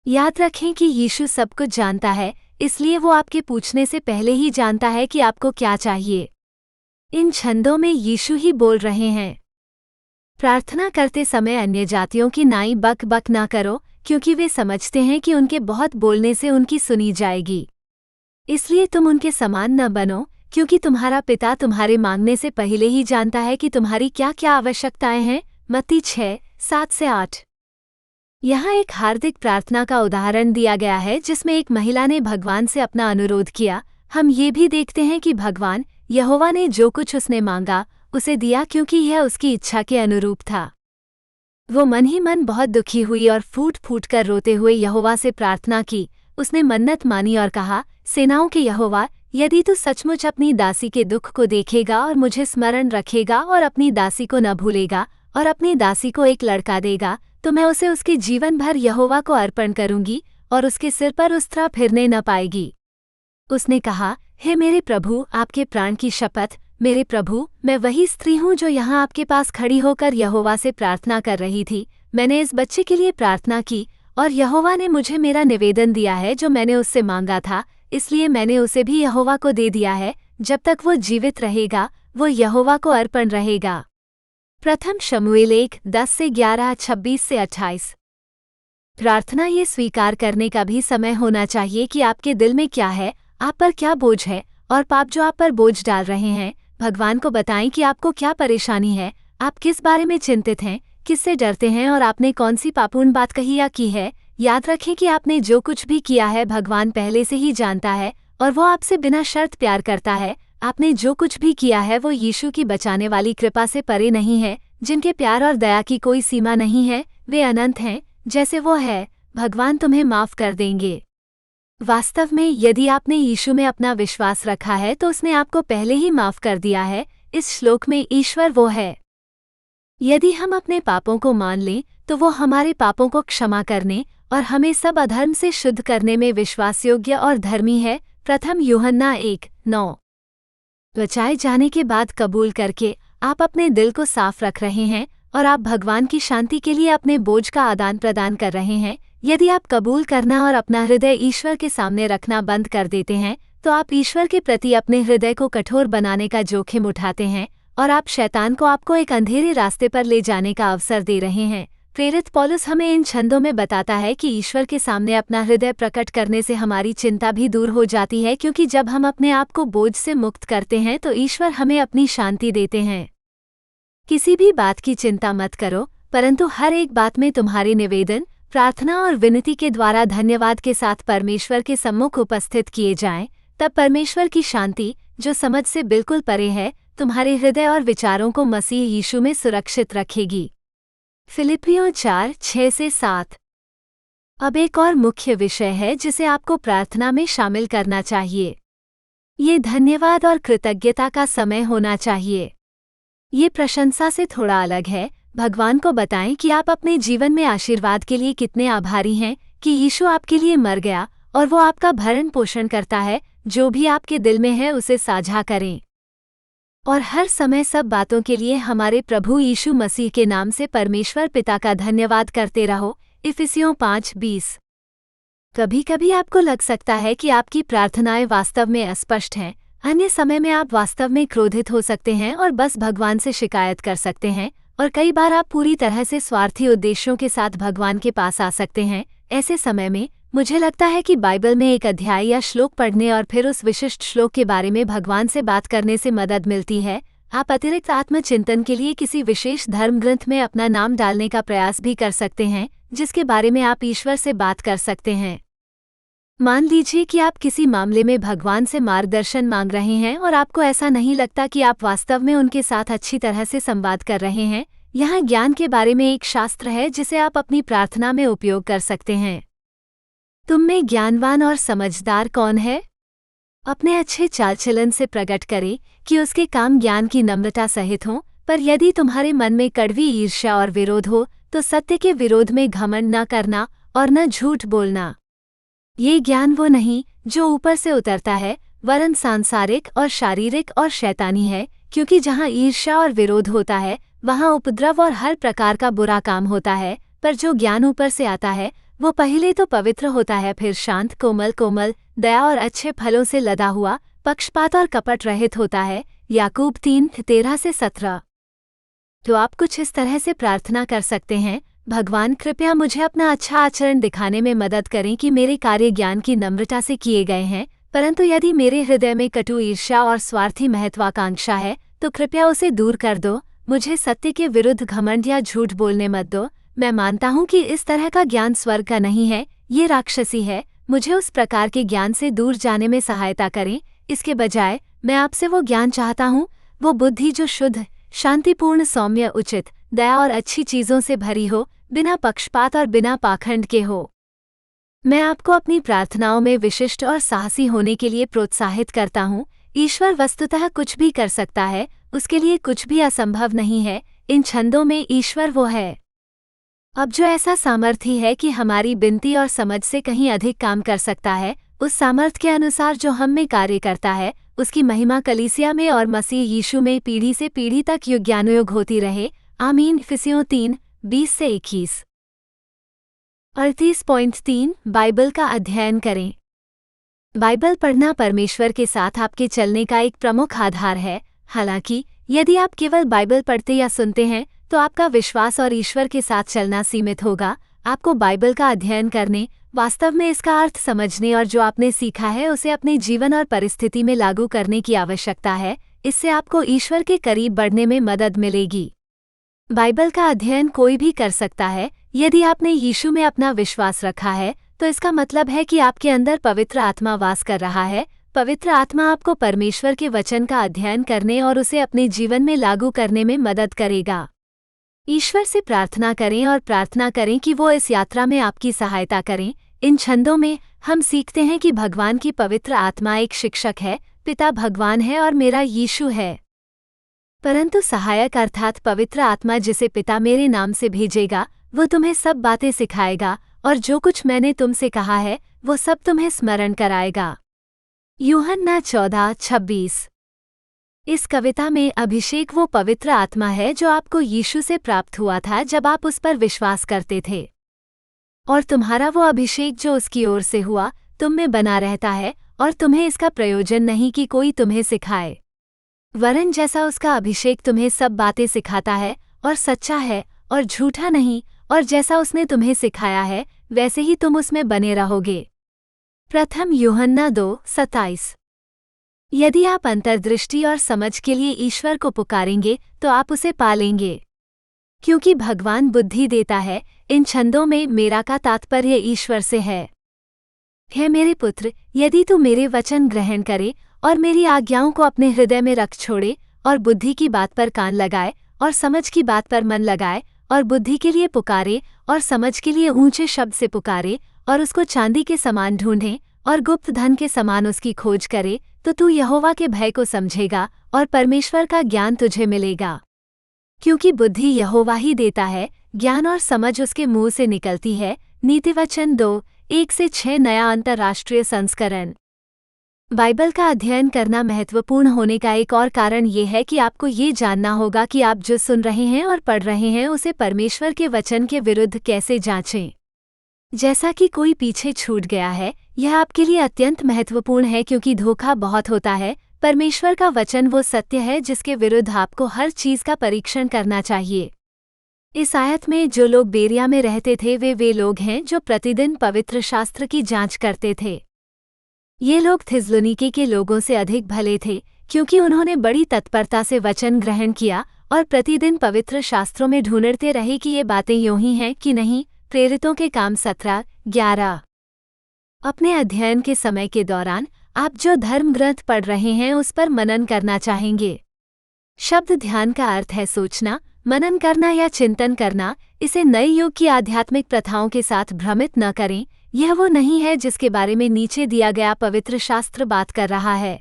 याद रखें कि यीशु सब कुछ जानता है, इसलिए वो आपके पूछने से पहले ही जानता है कि आपको क्या चाहिए। इन छंदों में यीशु ही बोल रहे हैं। प्रार्थना करते समय अन्य जातियों की नाई बक बक ना करो, क्योंकि वे समझते हैं कि उनके बहुत बोलने से उनकी सुनी जाएगी। इसलिए तुम उनके समान न बनो, क्योंकि तुम्हारा पिता तुम्हारे मांगने से पहले ही जानता है कि तुम्हारी क्या क्या आवश्यकताएं हैं। मत्ती 6:7-8। यहाँ एक हार्दिक प्रार्थना का उदाहरण दिया गया है जिसमें एक महिला ने भगवान से अपना अनुरोध किया। हम ये भी देखते हैं कि भगवान यहोवा ने जो कुछ उसने मांगा उसे दिया, क्योंकि यह उसकी इच्छा के अनुरूप था। वो मन ही मन बहुत दुखी हुई और फूट फूट कर रोते हुए यहोवा से प्रार्थना की। उसने मन्नत मानी और कहा, सेनाओं के यहोवा, यदि तू सचमुच अपनी दासी के दुख को देखेगा और मुझे स्मरण रखेगा और अपनी दासी को न भूलेगा और अपनी दासी को एक लड़का देगा, तो मैं उसे उसके जीवन भर यहोवा को अर्पण करूंगी और उसके सिर पर उस्तरा फिरने न पाएगी। उसने कहा, हे मेरे प्रभु, आपके प्राण की शपथ, मेरे प्रभु, मैं वही स्त्री हूँ जो यहाँ आपके पास खड़ी होकर यहोवा से प्रार्थना कर रही थी। मैंने इस बच्चे के लिए प्रार्थना की और यहोवा ने मुझे मेरा निवेदन दिया है जो मैंने उससे मांगा था, इसलिए मैंने उसे भी यहोवा को दे दिया है। जब तक वो जीवित रहेगा वो यहोवा को अर्पण रहेगा। प्रथम शमूएल 1:10-11, 26-28। प्रार्थना ये स्वीकार करने का भी समय होना चाहिए कि आपके दिल में क्या है, आप पर क्या बोझ है, और पाप जो आप पर बोझ डाल रहे हैं। भगवान को बताएं कि आपको क्या परेशानी है, आप किस बारे में चिंतित हैं, किससे डरते हैं और आपने कौन सी पापूर्ण बात कही या की है। याद रखें कि आपने जो कुछ भी किया है भगवान पहले से ही जानता है और वो आपसे बिना शर्त प्यार करता है। आपने जो कुछ भी किया है वो यीशु की बचाने वाली कृपा से परे नहीं है, जिनके प्यार और दया की कोई सीमा नहीं है। वे अनंत हैं, जैसे वो है। भगवान तुम्हें माफ कर देंगे। वास्तव में यदि आपने यीशु में अपना विश्वास रखा है तो उसने आपको पहले ही माफ कर दिया है। इस श्लोक में ईश्वर वो है। यदि हम अपने पापों को मान लें तो वो हमारे पापों को क्षमा करने और हमें सब अधर्म से शुद्ध करने में विश्वासयोग्य और धर्मी है। प्रथम यूहन्ना 1:9। बचाए जाने के बाद कबूल करके आप अपने दिल को साफ रख रहे हैं और आप भगवान की शांति के लिए अपने बोझ का आदान प्रदान कर रहे हैं। यदि आप कबूल करना और अपना हृदय ईश्वर के सामने रखना बंद कर देते हैं तो आप ईश्वर के प्रति अपने हृदय को कठोर बनाने का जोखिम उठाते हैं और आप शैतान को आपको एक अंधेरे रास्ते पर ले जाने का अवसर दे रहे हैं। प्रेरित पौलुस हमें इन छंदों में बताता है कि ईश्वर के सामने अपना हृदय प्रकट करने से हमारी चिंता भी दूर हो जाती है, क्योंकि जब हम अपने आप को बोझ से मुक्त करते हैं तो ईश्वर हमें अपनी शांति देते हैं। किसी भी बात की चिंता मत करो, परंतु हर एक बात में तुम्हारे निवेदन, प्रार्थना और विनती के द्वारा धन्यवाद के साथ परमेश्वर के सम्मुख उपस्थित किए जाएं। तब परमेश्वर की शांति, जो समझ से बिल्कुल परे है, तुम्हारे हृदय और विचारों को मसीह यीशु में सुरक्षित रखेगी। फिलिपियों 4:6-7। अब एक और मुख्य विषय है जिसे आपको प्रार्थना में शामिल करना चाहिए। ये धन्यवाद और कृतज्ञता का समय होना चाहिए। ये प्रशंसा से थोड़ा अलग है। भगवान को बताएं कि आप अपने जीवन में आशीर्वाद के लिए कितने आभारी हैं कि यीशु आपके लिए मर गया और वो आपका भरण पोषण करता है। जो भी आपके दिल में है उसे साझा करें और हर समय सब बातों के लिए हमारे प्रभु यीशु मसीह के नाम से परमेश्वर पिता का धन्यवाद करते रहो। इफिसियों 5:20। कभी कभी आपको लग सकता है कि आपकी प्रार्थनाएं वास्तव में अस्पष्ट हैं। अन्य समय में आप वास्तव में क्रोधित हो सकते हैं और बस भगवान से शिकायत कर सकते हैं, और कई बार आप पूरी तरह से स्वार्थी उद्देश्यों के साथ भगवान के पास आ सकते हैं। ऐसे समय में मुझे लगता है कि बाइबल में एक अध्याय या श्लोक पढ़ने और फिर उस विशिष्ट श्लोक के बारे में भगवान से बात करने से मदद मिलती है। आप अतिरिक्त आत्मचिंतन के लिए किसी विशेष धर्म ग्रंथ में अपना नाम डालने का प्रयास भी कर सकते हैं, जिसके बारे में आप ईश्वर से बात कर सकते हैं। मान लीजिए कि आप किसी मामले में भगवान से मार्गदर्शन मांग रहे हैं और आपको ऐसा नहीं लगता कि आप वास्तव में उनके साथ अच्छी तरह से संवाद कर रहे हैं। यहाँ ज्ञान के बारे में एक शास्त्र है जिसे आप अपनी प्रार्थना में उपयोग कर सकते हैं। तुम में ज्ञानवान और समझदार कौन है? अपने अच्छे चाल चलन से प्रकट करे कि उसके काम ज्ञान की नम्रता सहित हों, पर यदि तुम्हारे मन में कड़वी ईर्ष्या और विरोध हो तो सत्य के विरोध में घमंड न करना और न झूठ बोलना। ये ज्ञान वो नहीं जो ऊपर से उतरता है, वरन सांसारिक और शारीरिक और शैतानी है, क्योंकि जहाँ ईर्ष्या और विरोध होता है वहाँ उपद्रव और हर प्रकार का बुरा काम होता है। पर जो ज्ञान ऊपर से आता है वो पहले तो पवित्र होता है, फिर शांत, कोमल, दया और अच्छे फलों से लदा हुआ, पक्षपात और कपट रहित होता है। याकूब 3:13-17। तो आप कुछ इस तरह से प्रार्थना कर सकते हैं: भगवान, कृपया मुझे अपना अच्छा आचरण दिखाने में मदद करें कि मेरे कार्य ज्ञान की नम्रता से किए गए हैं, परंतु यदि मेरे हृदय में कटु ईर्ष्या और स्वार्थी महत्वाकांक्षा है तो कृपया उसे दूर कर दो। मुझे सत्य के विरुद्ध घमंड या झूठ बोलने मत दो। मैं मानता हूँ कि इस तरह का ज्ञान स्वर्ग का नहीं है, ये राक्षसी है। मुझे उस प्रकार के ज्ञान से दूर जाने में सहायता करें। इसके बजाय मैं आपसे वो ज्ञान चाहता हूँ, वो बुद्धि जो शुद्ध, शांतिपूर्ण, सौम्य, उचित, दया और अच्छी चीज़ों से भरी हो, बिना पक्षपात और बिना पाखंड के हो। मैं आपको अपनी प्रार्थनाओं में विशिष्ट और साहसी होने के लिए प्रोत्साहित करता हूँ। ईश्वर वस्तुतः कुछ भी कर सकता है, उसके लिए कुछ भी असंभव नहीं है। इन छंदों में ईश्वर वो है अब जो ऐसा सामर्थ्य है कि हमारी विनती और समझ से कहीं अधिक काम कर सकता है, उस सामर्थ्य के अनुसार जो हम में कार्य करता है, उसकी महिमा कलीसिया में और मसीह यीशु में पीढ़ी से पीढ़ी तक युगानुयुग होती रहे। आमीन। इफिसियों 3:20-21। 38.3 बाइबल का अध्ययन करें। बाइबल पढ़ना परमेश्वर के साथ आपके चलने का एक प्रमुख आधार है। हालांकि यदि आप केवल बाइबल पढ़ते या सुनते हैं तो आपका विश्वास और ईश्वर के साथ चलना सीमित होगा। आपको बाइबल का अध्ययन करने, वास्तव में इसका अर्थ समझने और जो आपने सीखा है उसे अपने जीवन और परिस्थिति में लागू करने की आवश्यकता है। इससे आपको ईश्वर के करीब बढ़ने में मदद मिलेगी। बाइबल का अध्ययन कोई भी कर सकता है। यदि आपने यीशु में अपना विश्वास रखा है तो इसका मतलब है कि आपके अंदर पवित्र आत्मा वास कर रहा है। पवित्र आत्मा आपको परमेश्वर के वचन का अध्ययन करने और उसे अपने जीवन में लागू करने में मदद करेगा। ईश्वर से प्रार्थना करें और प्रार्थना करें कि वो इस यात्रा में आपकी सहायता करें। इन छंदों में हम सीखते हैं कि भगवान की पवित्र आत्मा एक शिक्षक है, पिता भगवान है और मेरा यीशु है। परंतु सहायक अर्थात पवित्र आत्मा जिसे पिता मेरे नाम से भेजेगा, वो तुम्हें सब बातें सिखाएगा और जो कुछ मैंने तुमसे कहा है वो सब तुम्हें स्मरण कराएगा। यूहन्ना 14:26। इस कविता में अभिषेक वो पवित्र आत्मा है जो आपको यीशु से प्राप्त हुआ था जब आप उस पर विश्वास करते थे, और तुम्हारा वो अभिषेक जो उसकी ओर से हुआ तुम में बना रहता है, और तुम्हें इसका प्रयोजन नहीं कि कोई तुम्हें सिखाए, वरन जैसा उसका अभिषेक तुम्हें सब बातें सिखाता है और सच्चा है और झूठा नहीं, और जैसा उसने तुम्हें सिखाया है वैसे ही तुम उसमें बने रहोगे। प्रथम यूहन्ना 2:27। यदि आप अंतर्दृष्टि और समझ के लिए ईश्वर को पुकारेंगे तो आप उसे पा लेंगे। क्योंकि भगवान बुद्धि देता है, इन छंदों में मेरा का तात्पर्य ईश्वर से है। हे मेरे पुत्र, यदि तू मेरे वचन ग्रहण करे और मेरी आज्ञाओं को अपने हृदय में रख छोड़े और बुद्धि की बात पर कान लगाए और समझ की बात पर मन लगाए और बुद्धि के लिए पुकारे और समझ के लिए ऊंचे शब्द से पुकारे और उसको चांदी के समान ढूंढे और गुप्त धन के समान उसकी खोज करे, तो तू यहोवा के भय को समझेगा और परमेश्वर का ज्ञान तुझे मिलेगा। क्योंकि बुद्धि यहोवा ही देता है, ज्ञान और समझ उसके मुंह से निकलती है। नीतिवचन 2:1-6 नया अंतर्राष्ट्रीय संस्करण। बाइबल का अध्ययन करना महत्वपूर्ण होने का एक और कारण ये है कि आपको ये जानना होगा कि आप जो सुन रहे हैं और पढ़ रहे हैं उसे परमेश्वर के वचन के विरुद्ध कैसे जांचें। जैसा कि कोई पीछे छूट गया है, यह आपके लिए अत्यंत महत्वपूर्ण है क्योंकि धोखा बहुत होता है। परमेश्वर का वचन वो सत्य है जिसके विरुद्ध आपको हर चीज का परीक्षण करना चाहिए। इस आयत में जो लोग बेरिया में रहते थे वे लोग हैं जो प्रतिदिन पवित्र शास्त्र की जांच करते थे। ये लोग थिस्सलुनीके के लोगों से अधिक भले थे क्योंकि उन्होंने बड़ी तत्परता से वचन ग्रहण किया और प्रतिदिन पवित्र शास्त्रों में ढूंढते रहे कि ये बातें यूं ही हैं कि नहीं। प्रेरितों के काम 17:11। अपने अध्ययन के समय के दौरान आप जो धर्म ग्रंथ पढ़ रहे हैं उस पर मनन करना चाहेंगे। शब्द ध्यान का अर्थ है सोचना, मनन करना या चिंतन करना। इसे नए युग की आध्यात्मिक प्रथाओं के साथ भ्रमित न करें। यह वो नहीं है जिसके बारे में नीचे दिया गया पवित्र शास्त्र बात कर रहा है।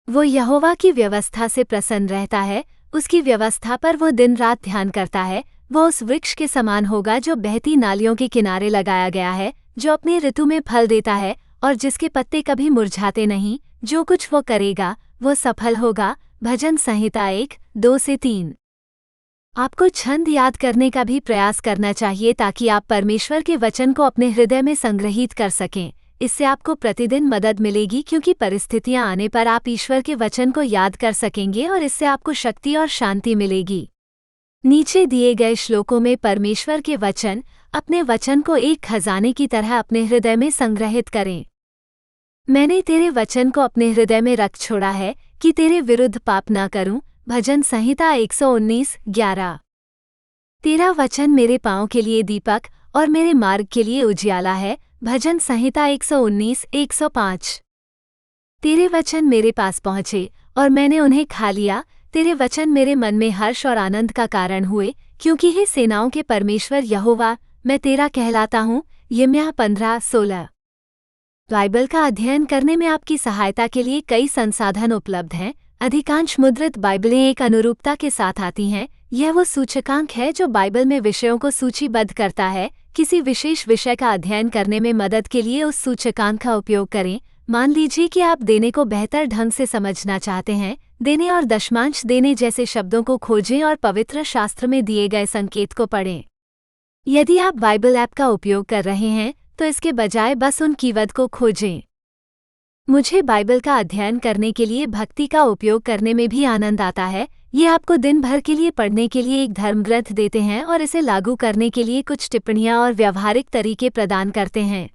वो यहोवा की व्यवस्था से प्रसन्न रहता है, उसकी व्यवस्था पर वो दिन रात ध्यान करता है। वो उस वृक्ष के समान होगा जो बहती नालियों के किनारे लगाया गया है, जो अपने ऋतु में फल देता है और जिसके पत्ते कभी मुरझाते नहीं। जो कुछ वो करेगा वो सफल होगा। भजन संहिता 1:2-3। आपको छंद याद करने का भी प्रयास करना चाहिए ताकि आप परमेश्वर के वचन को अपने हृदय में संग्रहित कर सकें। इससे आपको प्रतिदिन मदद मिलेगी क्योंकि परिस्थितियां आने पर आप ईश्वर के वचन को याद कर सकेंगे और इससे आपको शक्ति और शांति मिलेगी। नीचे दिए गए श्लोकों में परमेश्वर के वचन, अपने वचन को एक खजाने की तरह अपने हृदय में संग्रहित करें। मैंने तेरे वचन को अपने हृदय में रख छोड़ा है कि तेरे विरुद्ध पाप न करूं। भजन संहिता 119:11। तेरा वचन मेरे पांव के लिए दीपक और मेरे मार्ग के लिए उजियाला है। भजन संहिता 119:105। तेरे वचन मेरे पास पहुँचे और मैंने उन्हें खा लिया। तेरे वचन मेरे मन में हर्ष और आनंद का कारण हुए, क्योंकि हे सेनाओं के परमेश्वर यहोवा, मैं तेरा कहलाता हूँ। यिर्मयाह 15:16। बाइबल का अध्ययन करने में आपकी सहायता के लिए कई संसाधन उपलब्ध हैं। अधिकांश मुद्रित बाइबलें एक अनुरूपता के साथ आती हैं। यह वो सूचकांक है जो बाइबल में विषयों को सूचीबद्ध करता है। किसी विशेष विषय का अध्ययन करने में मदद के लिए उस सूचकांक का उपयोग करें। मान लीजिए कि आप देने को बेहतर ढंग से समझना चाहते हैं। देने और दशमांश देने जैसे शब्दों को खोजें और पवित्र शास्त्र में दिए गए संकेत को पढ़ें। यदि आप बाइबल ऐप का उपयोग कर रहे हैं तो इसके बजाय बस उन कीवर्ड को खोजें। मुझे बाइबल का अध्ययन करने के लिए भक्ति का उपयोग करने में भी आनंद आता है। ये आपको दिन भर के लिए पढ़ने के लिए एक धर्मग्रंथ देते हैं और इसे लागू करने के लिए कुछ टिप्पणियां और व्यावहारिक तरीके प्रदान करते हैं।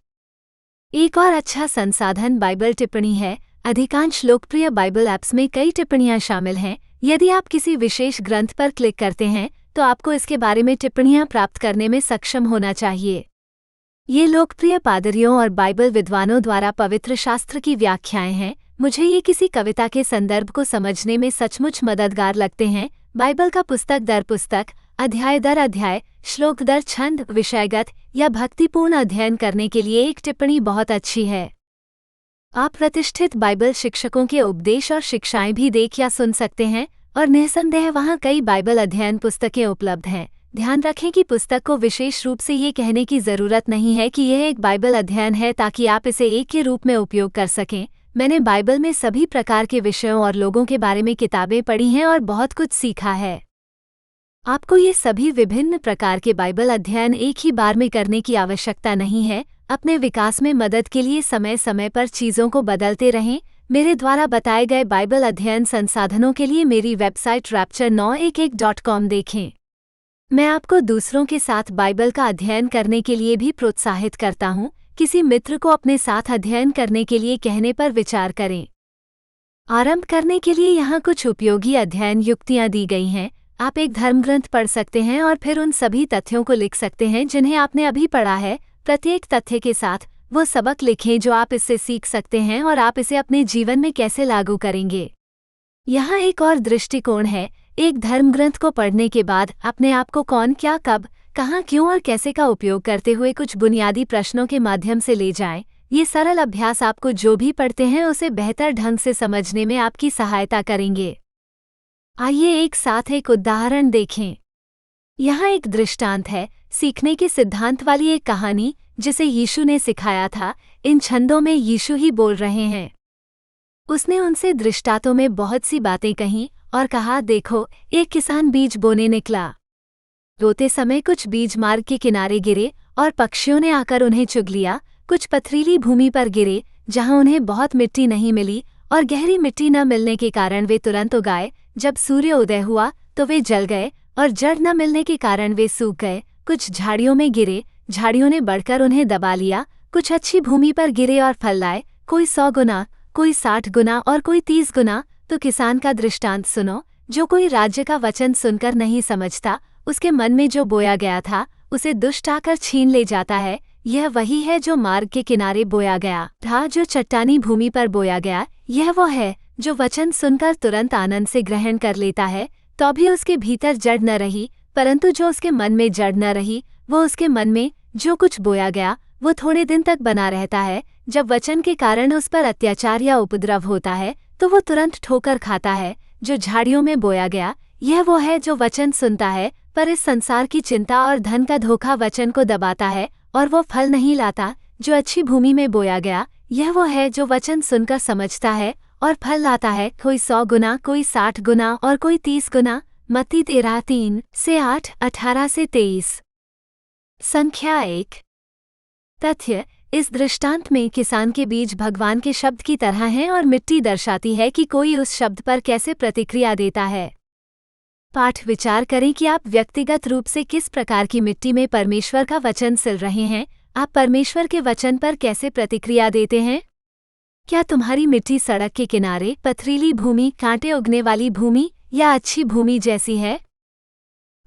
एक और अच्छा संसाधन बाइबल टिप्पणी है। अधिकांश लोकप्रिय बाइबल ऐप्स में कई टिप्पणियां शामिल हैं। यदि आप किसी विशेष ग्रंथ पर क्लिक करते हैं तो आपको इसके बारे में टिप्पणियां प्राप्त करने में सक्षम होना चाहिए। ये लोकप्रिय पादरियों और बाइबल विद्वानों द्वारा पवित्र शास्त्र की व्याख्याएं हैं। मुझे ये किसी कविता के संदर्भ को समझने में सचमुच मददगार लगते हैं। बाइबल का पुस्तक दर पुस्तक, अध्याय दर अध्याय, श्लोक दर छंद, विषयगत या भक्तिपूर्ण अध्ययन करने के लिए एक टिप्पणी बहुत अच्छी है। आप प्रतिष्ठित बाइबल शिक्षकों के उपदेश और शिक्षाएं भी देख या सुन सकते हैं और निःसंदेह वहाँ कई बाइबल अध्ययन पुस्तकें उपलब्ध हैं। ध्यान रखें कि पुस्तक को विशेष रूप से ये कहने की ज़रूरत नहीं है कि यह एक बाइबल अध्ययन है ताकि आप इसे एक के रूप में उपयोग कर सकें। मैंने बाइबल में सभी प्रकार के विषयों और लोगों के बारे में किताबें पढ़ी हैं और बहुत कुछ सीखा है। आपको ये सभी विभिन्न प्रकार के बाइबल अध्ययन एक ही बार में करने की आवश्यकता नहीं है। अपने विकास में मदद के लिए समय समय पर चीज़ों को बदलते रहें। मेरे द्वारा बताए गए बाइबल अध्ययन संसाधनों के लिए मेरी वेबसाइट rapture911.com देखें। मैं आपको दूसरों के साथ बाइबल का अध्ययन करने के लिए भी प्रोत्साहित करता हूँ। किसी मित्र को अपने साथ अध्ययन करने के लिए कहने पर विचार करें। आरंभ करने के लिए यहाँ कुछ उपयोगी अध्ययन युक्तियाँ दी गई हैं। आप एक धर्मग्रंथ पढ़ सकते हैं और फिर उन सभी तथ्यों को लिख सकते हैं जिन्हें आपने अभी पढ़ा है। प्रत्येक तथ्य के साथ वो सबक लिखें जो आप इससे सीख सकते हैं और आप इसे अपने जीवन में कैसे लागू करेंगे। यहाँ एक और दृष्टिकोण है। एक धर्मग्रंथ को पढ़ने के बाद अपने आप को कौन, क्या, कब, कहाँ, क्यों और कैसे का उपयोग करते हुए कुछ बुनियादी प्रश्नों के माध्यम से ले जाएं। ये सरल अभ्यास आपको जो भी पढ़ते हैं उसे बेहतर ढंग से समझने में आपकी सहायता करेंगे। आइए एक साथ एक उदाहरण देखें। यहाँ एक दृष्टांत है, सीखने के सिद्धांत वाली एक कहानी जिसे यीशु ने सिखाया था। इन छंदों में यीशु ही बोल रहे हैं। उसने उनसे दृष्टांतों में बहुत सी बातें कहीं और कहा, देखो, एक किसान बीज बोने निकला। रोते समय कुछ बीज मार्ग के किनारे गिरे और पक्षियों ने आकर उन्हें चुग लिया। कुछ पथरीली भूमि पर गिरे जहां उन्हें बहुत मिट्टी नहीं मिली और गहरी मिट्टी न मिलने के कारण वे तुरंत उगाए। जब सूर्य उदय हुआ तो वे जल गए और जड़ न मिलने के कारण वे सूख गए। कुछ झाड़ियों में गिरे, झाड़ियों ने बढ़कर उन्हें दबा लिया। कुछ अच्छी भूमि पर गिरे और फल लाए, कोई 100 गुना, कोई 60 गुना और कोई 30 गुना। तो किसान का दृष्टांत सुनो। जो कोई राज्य का वचन सुनकर नहीं समझता, उसके मन में जो बोया गया था उसे दुष्ट आकर छीन ले जाता है। यह वही है जो मार्ग के किनारे बोया गया था। जो चट्टानी भूमि पर बोया गया, यह वो है जो वचन सुनकर तुरंत आनंद से ग्रहण कर लेता है, तो भी उसके भीतर जड़ न रही। परंतु जो उसके मन में जड़ न रही, वो उसके मन में जो कुछ बोया गया वो थोड़े दिन तक बना रहता है। जब वचन के कारण उस पर अत्याचार या उपद्रव होता है तो वो तुरंत ठोकर खाता है। जो झाड़ियों में बोया गया, यह वो है जो वचन सुनता है, पर इस संसार की चिंता और धन का धोखा वचन को दबाता है और वो फल नहीं लाता। जो अच्छी भूमि में बोया गया, यह वो है जो वचन सुनकर समझता है और फल लाता है, कोई 100 गुना, कोई 60 गुना और कोई 30 गुना। मत्ती 13:3-8, 18-23। संख्या 1। तथ्य। इस दृष्टांत में किसान के बीज भगवान के शब्द की तरह हैं और मिट्टी दर्शाती है कि कोई उस शब्द पर कैसे प्रतिक्रिया देता है। पाठ। विचार करें कि आप व्यक्तिगत रूप से किस प्रकार की मिट्टी में परमेश्वर का वचन सिल रहे हैं। आप परमेश्वर के वचन पर कैसे प्रतिक्रिया देते हैं? क्या तुम्हारी मिट्टी सड़क के किनारे, पथरीली भूमि, कांटे उगने वाली भूमि या अच्छी भूमि जैसी है?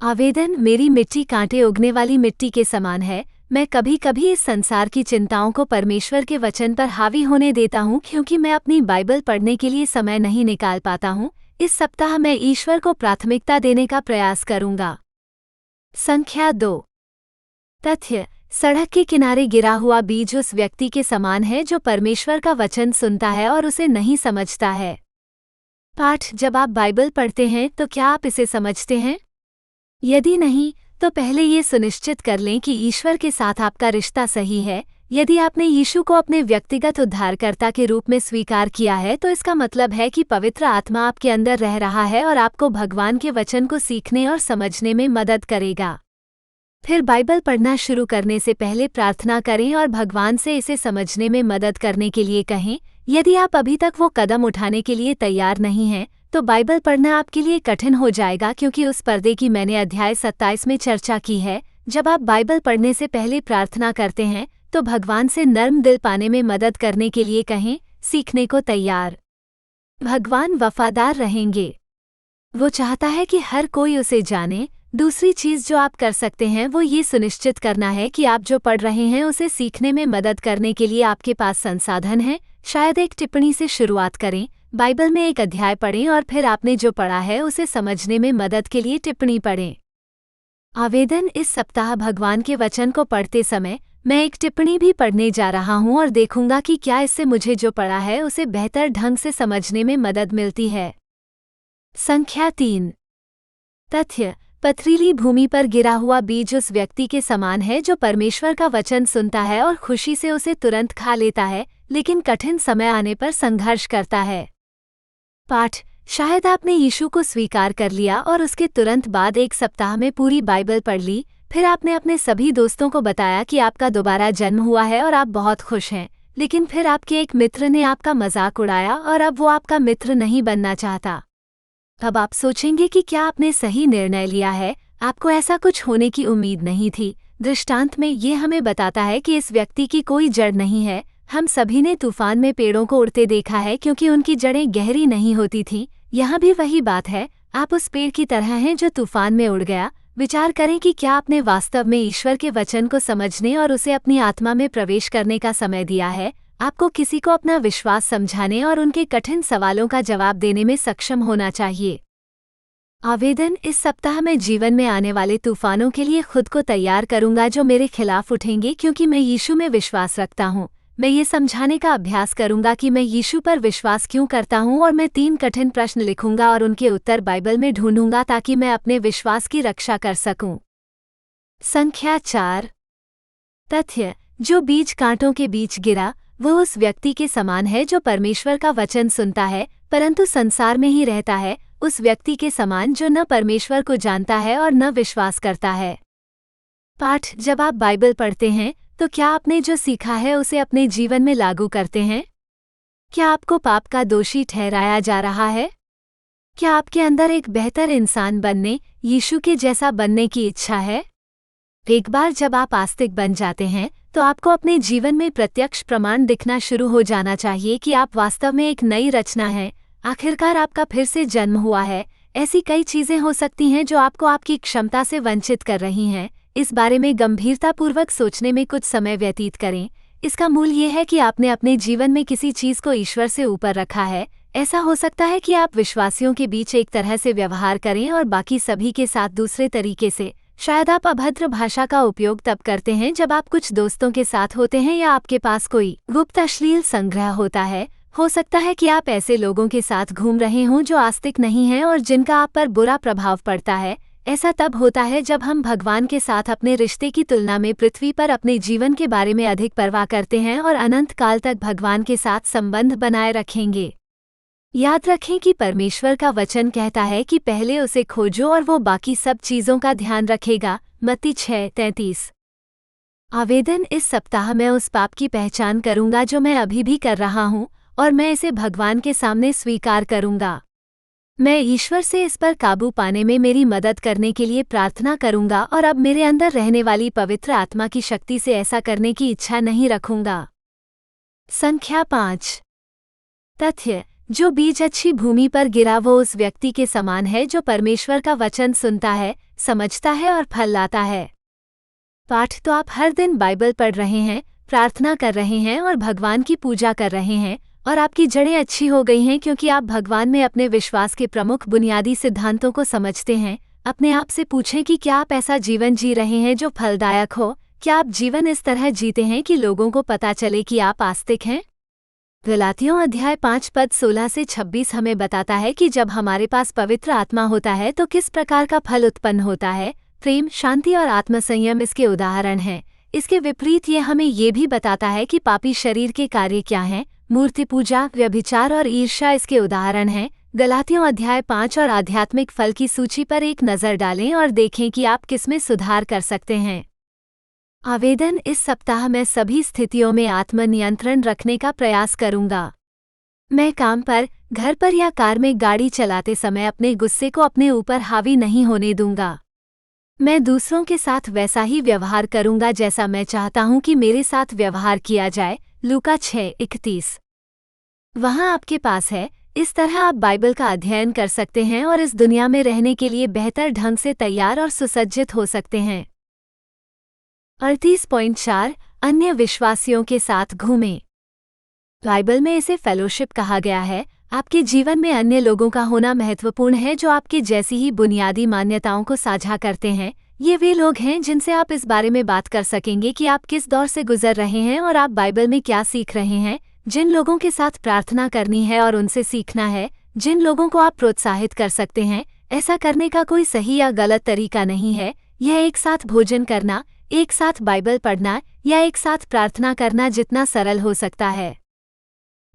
आवेदन। मेरी मिट्टी कांटे उगने वाली मिट्टी के समान है। मैं कभी कभी इस संसार की चिंताओं को परमेश्वर के वचन पर हावी होने देता हूँ क्योंकि मैं अपनी बाइबल पढ़ने के लिए समय नहीं निकाल पाता हूँ। इस सप्ताह मैं ईश्वर को प्राथमिकता देने का प्रयास करूँगा। संख्या 2। तथ्य। सड़क के किनारे गिरा हुआ बीज उस व्यक्ति के समान है जो परमेश्वर का वचन सुनता है और उसे नहीं समझता है। पाठ। जब आप बाइबल पढ़ते हैं तो क्या आप इसे समझते हैं? यदि नहीं, तो पहले ये सुनिश्चित कर लें कि ईश्वर के साथ आपका रिश्ता सही है। यदि आपने यीशु को अपने व्यक्तिगत उद्धारकर्ता के रूप में स्वीकार किया है तो इसका मतलब है कि पवित्र आत्मा आपके अंदर रह रहा है और आपको भगवान के वचन को सीखने और समझने में मदद करेगा। फिर बाइबल पढ़ना शुरू करने से पहले प्रार्थना करें और भगवान से इसे समझने में मदद करने के लिए कहें। यदि आप अभी तक वो कदम उठाने के लिए तैयार नहीं हैं, तो बाइबल पढ़ना आपके लिए कठिन हो जाएगा क्योंकि उस पर्दे की मैंने अध्याय 27 में चर्चा की है। जब आप बाइबल पढ़ने से पहले प्रार्थना करते हैं तो भगवान से नर्म दिल पाने में मदद करने के लिए कहें, सीखने को तैयार। भगवान वफादार रहेंगे। वो चाहता है कि हर कोई उसे जाने। दूसरी चीज़ जो आप कर सकते हैं वो ये सुनिश्चित करना है कि आप जो पढ़ रहे हैं उसे सीखने में मदद करने के लिए आपके पास संसाधन है। शायद एक टिप्पणी से शुरुआत करें। बाइबल में एक अध्याय पढ़ें और फिर आपने जो पढ़ा है उसे समझने में मदद के लिए टिप्पणी पढ़ें। आवेदन। इस सप्ताह भगवान के वचन को पढ़ते समय मैं एक टिप्पणी भी पढ़ने जा रहा हूं और देखूंगा कि क्या इससे मुझे जो पढ़ा है उसे बेहतर ढंग से समझने में मदद मिलती है। संख्या 3। तथ्य। पथरीली भूमि पर गिरा हुआ बीज उस व्यक्ति के समान है जो परमेश्वर का वचन सुनता है और खुशी से उसे तुरंत खा लेता है, लेकिन कठिन समय आने पर संघर्ष करता है। पाठ। शायद आपने यीशु को स्वीकार कर लिया और उसके तुरंत बाद एक सप्ताह में पूरी बाइबल पढ़ ली। फिर आपने अपने सभी दोस्तों को बताया कि आपका दोबारा जन्म हुआ है और आप बहुत खुश हैं, लेकिन फिर आपके एक मित्र ने आपका मजाक उड़ाया और अब वो आपका मित्र नहीं बनना चाहता। अब आप सोचेंगे कि क्या आपने सही निर्णय लिया है। आपको ऐसा कुछ होने की उम्मीद नहीं थी। दृष्टांत में ये हमें बताता है कि इस व्यक्ति की कोई जड़ नहीं है। हम सभी ने तूफान में पेड़ों को उड़ते देखा है क्योंकि उनकी जड़ें गहरी नहीं होती थीं। यहाँ भी वही बात है, आप उस पेड़ की तरह हैं जो तूफान में उड़ गया। विचार करें कि क्या आपने वास्तव में ईश्वर के वचन को समझने और उसे अपनी आत्मा में प्रवेश करने का समय दिया है। आपको किसी को अपना विश्वास समझाने और उनके कठिन सवालों का जवाब देने में सक्षम होना चाहिए। आवेदन: इस सप्ताह मैं जीवन में आने वाले तूफानों के लिए खुद को तैयार करूंगा जो मेरे खिलाफ उठेंगे, क्योंकि मैं यीशु में विश्वास रखता हूँ। मैं ये समझाने का अभ्यास करूंगा कि मैं यीशु पर विश्वास क्यों करता हूँ, और मैं 3 कठिन प्रश्न लिखूंगा और उनके उत्तर बाइबल में ढूंढूंगा ताकि मैं अपने विश्वास की रक्षा कर सकूं। संख्या 4। तथ्य: जो बीज कांटों के बीच गिरा वो उस व्यक्ति के समान है जो परमेश्वर का वचन सुनता है परंतु संसार में ही रहता है, उस व्यक्ति के समान जो न परमेश्वर को जानता है और न विश्वास करता है। पाठ: जब आप बाइबल पढ़ते हैं तो क्या आपने जो सीखा है उसे अपने जीवन में लागू करते हैं? क्या आपको पाप का दोषी ठहराया जा रहा है? क्या आपके अंदर एक बेहतर इंसान बनने, यीशु के जैसा बनने की इच्छा है? एक बार जब आप आस्तिक बन जाते हैं तो आपको अपने जीवन में प्रत्यक्ष प्रमाण दिखना शुरू हो जाना चाहिए कि आप वास्तव में एक नई रचना हैं। आखिरकार आपका फिर से जन्म हुआ है। ऐसी कई चीजें हो सकती हैं जो आपको आपकी क्षमता से वंचित कर रही हैं। इस बारे में गंभीरतापूर्वक सोचने में कुछ समय व्यतीत करें। इसका मूल ये है कि आपने अपने जीवन में किसी चीज को ईश्वर से ऊपर रखा है। ऐसा हो सकता है कि आप विश्वासियों के बीच एक तरह से व्यवहार करें और बाकी सभी के साथ दूसरे तरीके से। शायद आप अभद्र भाषा का उपयोग तब करते हैं जब आप कुछ दोस्तों के साथ होते हैं या आपके पास कोई गुप्त अश्लील संग्रह होता है। हो सकता है कि आप ऐसे लोगों के साथ घूम रहे हों जो आस्तिक नहीं हैं और जिनका आप पर बुरा प्रभाव पड़ता है। ऐसा तब होता है जब हम भगवान के साथ अपने रिश्ते की तुलना में पृथ्वी पर अपने जीवन के बारे में अधिक परवाह करते हैं और अनंत काल तक भगवान के साथ संबंध बनाए रखेंगे। याद रखें कि परमेश्वर का वचन कहता है कि पहले उसे खोजो और वो बाकी सब चीज़ों का ध्यान रखेगा। मत्ती 6:33। आवेदन: इस सप्ताह मैं उस पाप की पहचान करूंगा जो मैं अभी भी कर रहा हूं और मैं इसे भगवान के सामने स्वीकार करूंगा। मैं ईश्वर से इस पर काबू पाने में मेरी मदद करने के लिए प्रार्थना करूंगा और अब मेरे अंदर रहने वाली पवित्र आत्मा की शक्ति से ऐसा करने की इच्छा नहीं रखूंगा। संख्या 5। तथ्य: जो बीज अच्छी भूमि पर गिरा वो उस व्यक्ति के समान है जो परमेश्वर का वचन सुनता है, समझता है और फल लाता है। पाठ: तो आप हर दिन बाइबल पढ़ रहे हैं, प्रार्थना कर रहे हैं और भगवान की पूजा कर रहे हैं और आपकी जड़ें अच्छी हो गई हैं क्योंकि आप भगवान में अपने विश्वास के प्रमुख बुनियादी सिद्धांतों को समझते हैं। अपने आप से पूछें कि क्या आप ऐसा जीवन जी रहे हैं जो फलदायक हो। क्या आप जीवन इस तरह जीते हैं कि लोगों को पता चले कि आप आस्तिक हैं? गलातियों अध्याय 5 पद 16 से 26 हमें बताता है कि जब हमारे पास पवित्र आत्मा होता है तो किस प्रकार का फल उत्पन्न होता है। प्रेम, शांति और आत्मसंयम इसके उदाहरण हैं। इसके विपरीत ये हमें ये भी बताता है कि पापी शरीर के कार्य क्या हैं। मूर्ति पूजा, व्यभिचार और ईर्ष्या इसके उदाहरण हैं। गलातियों अध्याय 5 और आध्यात्मिक फल की सूची पर एक नज़र डालें और देखें कि आप किसमें सुधार कर सकते हैं। आवेदन: इस सप्ताह मैं सभी स्थितियों में आत्मनियंत्रण रखने का प्रयास करूंगा। मैं काम पर, घर पर या कार में गाड़ी चलाते समय अपने गुस्से को अपने ऊपर हावी नहीं होने दूंगा। मैं दूसरों के साथ वैसा ही व्यवहार करूंगा जैसा मैं चाहता हूं कि मेरे साथ व्यवहार किया जाए। लूका 6:31। वहां आपके पास है। इस तरह आप बाइबल का अध्ययन कर सकते हैं और इस दुनिया में रहने के लिए बेहतर ढंग से तैयार और सुसज्जित हो सकते हैं। 38.4 अन्य विश्वासियों के साथ घूमें। बाइबल में इसे फेलोशिप कहा गया है। आपके जीवन में अन्य लोगों का होना महत्वपूर्ण है जो आपके जैसी ही बुनियादी मान्यताओं को साझा करते हैं। ये वे लोग हैं जिनसे आप इस बारे में बात कर सकेंगे कि आप किस दौर से गुजर रहे हैं और आप बाइबल में क्या सीख रहे हैं। जिन लोगों के साथ प्रार्थना करनी है और उनसे सीखना है, जिन लोगों को आप प्रोत्साहित कर सकते हैं। ऐसा करने का कोई सही या गलत तरीका नहीं है। यह एक साथ भोजन करना, एक साथ बाइबल पढ़ना या एक साथ प्रार्थना करना जितना सरल हो सकता है।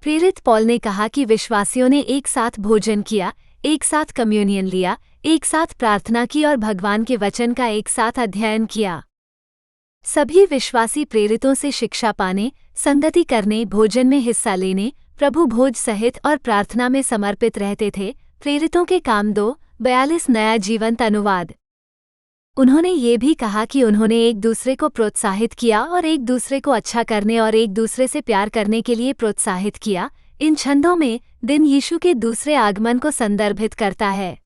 प्रेरित पौल ने कहा कि विश्वासियों ने एक साथ भोजन किया, एक साथ कम्युनियन लिया, एक साथ प्रार्थना की और भगवान के वचन का एक साथ अध्ययन किया। सभी विश्वासी प्रेरितों से शिक्षा पाने, संगति करने, भोजन में हिस्सा लेने, प्रभु भोज सहित और प्रार्थना में समर्पित रहते थे। प्रेरितों के काम 2:42 नया जीवंत अनुवाद। उन्होंने ये भी कहा कि उन्होंने एक दूसरे को प्रोत्साहित किया और एक दूसरे को अच्छा करने और एक दूसरे से प्यार करने के लिए प्रोत्साहित किया। इन छंदों में दिन यीशु के दूसरे आगमन को संदर्भित करता है।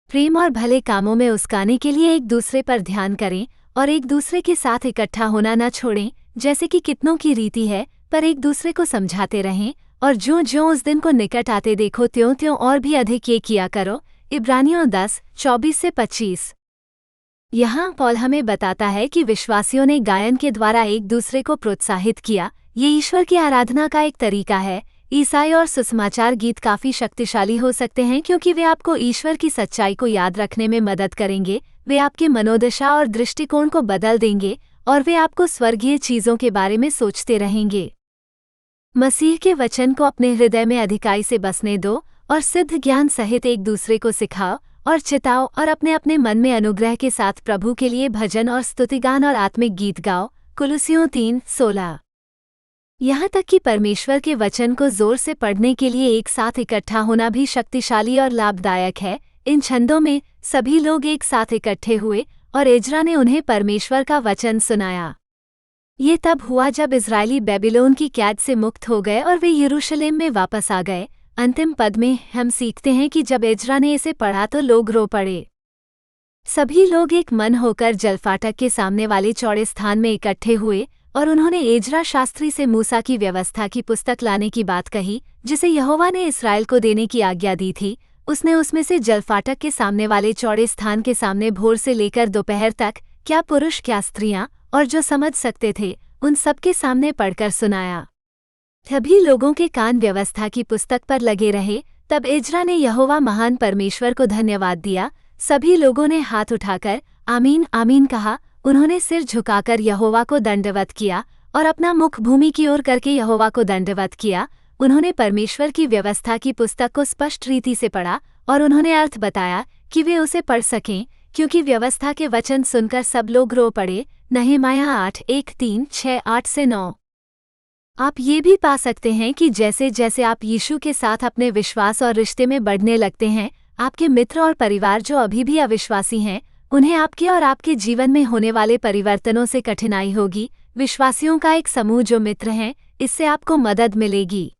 प्रेम और भले कामों में उस्काने के लिए एक दूसरे पर ध्यान करें और एक दूसरे के साथ इकट्ठा होना न छोड़ें, जैसे कि कितनों की रीति है, पर एक दूसरे को समझाते रहें और ज्यों-ज्यों उस दिन को निकट आते देखो त्यों-त्यों और भी अधिक ये किया करो। इब्रानियों 10:24-25। यहाँ पौल हमें बताता है कि विश्वासियों ने गायन के द्वारा एक दूसरे को प्रोत्साहित किया। ये ईश्वर की आराधना का एक तरीका है। ईसाई और सुसमाचार गीत काफी शक्तिशाली हो सकते हैं क्योंकि वे आपको ईश्वर की सच्चाई को याद रखने में मदद करेंगे। वे आपके मनोदशा और दृष्टिकोण को बदल देंगे और वे आपको स्वर्गीय चीजों के बारे में सोचते रहेंगे। मसीह के वचन को अपने हृदय में अधिकाई से बसने दो और सिद्ध ज्ञान सहित एक दूसरे को सिखाओ और चिताओ और अपने अपने मन में अनुग्रह के साथ प्रभु के लिए भजन और स्तुतिगान और आत्मिक गीत गाओ। कुलुसियों 3:16। यहाँ तक कि परमेश्वर के वचन को जोर से पढ़ने के लिए एक साथ इकट्ठा होना भी शक्तिशाली और लाभदायक है। इन छंदों में सभी लोग एक साथ इकट्ठे हुए और एजरा ने उन्हें परमेश्वर का वचन सुनाया। ये तब हुआ जब इजरायली बेबीलोन की कैद से मुक्त हो गए और वे यरूशलेम में वापस आ गए। अंतिम पद में हम सीखते हैं कि जब एजरा ने इसे पढ़ा तो लोग रो पड़े। सभी लोग एक मन होकर जलफाटक के सामने वाले चौड़े स्थान में इकट्ठे हुए और उन्होंने एजरा शास्त्री से मूसा की व्यवस्था की पुस्तक लाने की बात कही, जिसे यहोवा ने इस्राएल को देने की आज्ञा दी थी। उसने उसमें से जलफाटक के सामने वाले चौड़े स्थान के सामने भोर से लेकर दोपहर तक, क्या पुरुष क्या स्त्रियां और जो समझ सकते थे, उन सबके सामने पढ़कर सुनाया। सभी लोगों के कान व्यवस्था की पुस्तक पर लगे रहे। तब एजरा ने यहोवा महान परमेश्वर को धन्यवाद दिया। सभी लोगों ने हाथ उठाकर आमीन आमीन कहा। उन्होंने सिर झुकाकर यहोवा को दंडवत किया और अपना मुख भूमि की ओर करके यहोवा को दंडवत किया। उन्होंने परमेश्वर की व्यवस्था की पुस्तक को स्पष्ट रीति से पढ़ा और उन्होंने अर्थ बताया कि वे उसे पढ़ सकें, क्योंकि व्यवस्था के वचन सुनकर सब लोग रो पड़े। नहमीया 8:1-3-6-8-9। आप ये भी पा सकते हैं कि जैसे जैसे आप यीशु के साथ अपने विश्वास और रिश्ते में बढ़ने लगते हैं, आपके मित्र और परिवार जो अभी भी अविश्वासी हैं, उन्हें आपके और आपके जीवन में होने वाले परिवर्तनों से कठिनाई होगी। विश्वासियों का एक समूह जो मित्र हैं, इससे आपको मदद मिलेगी।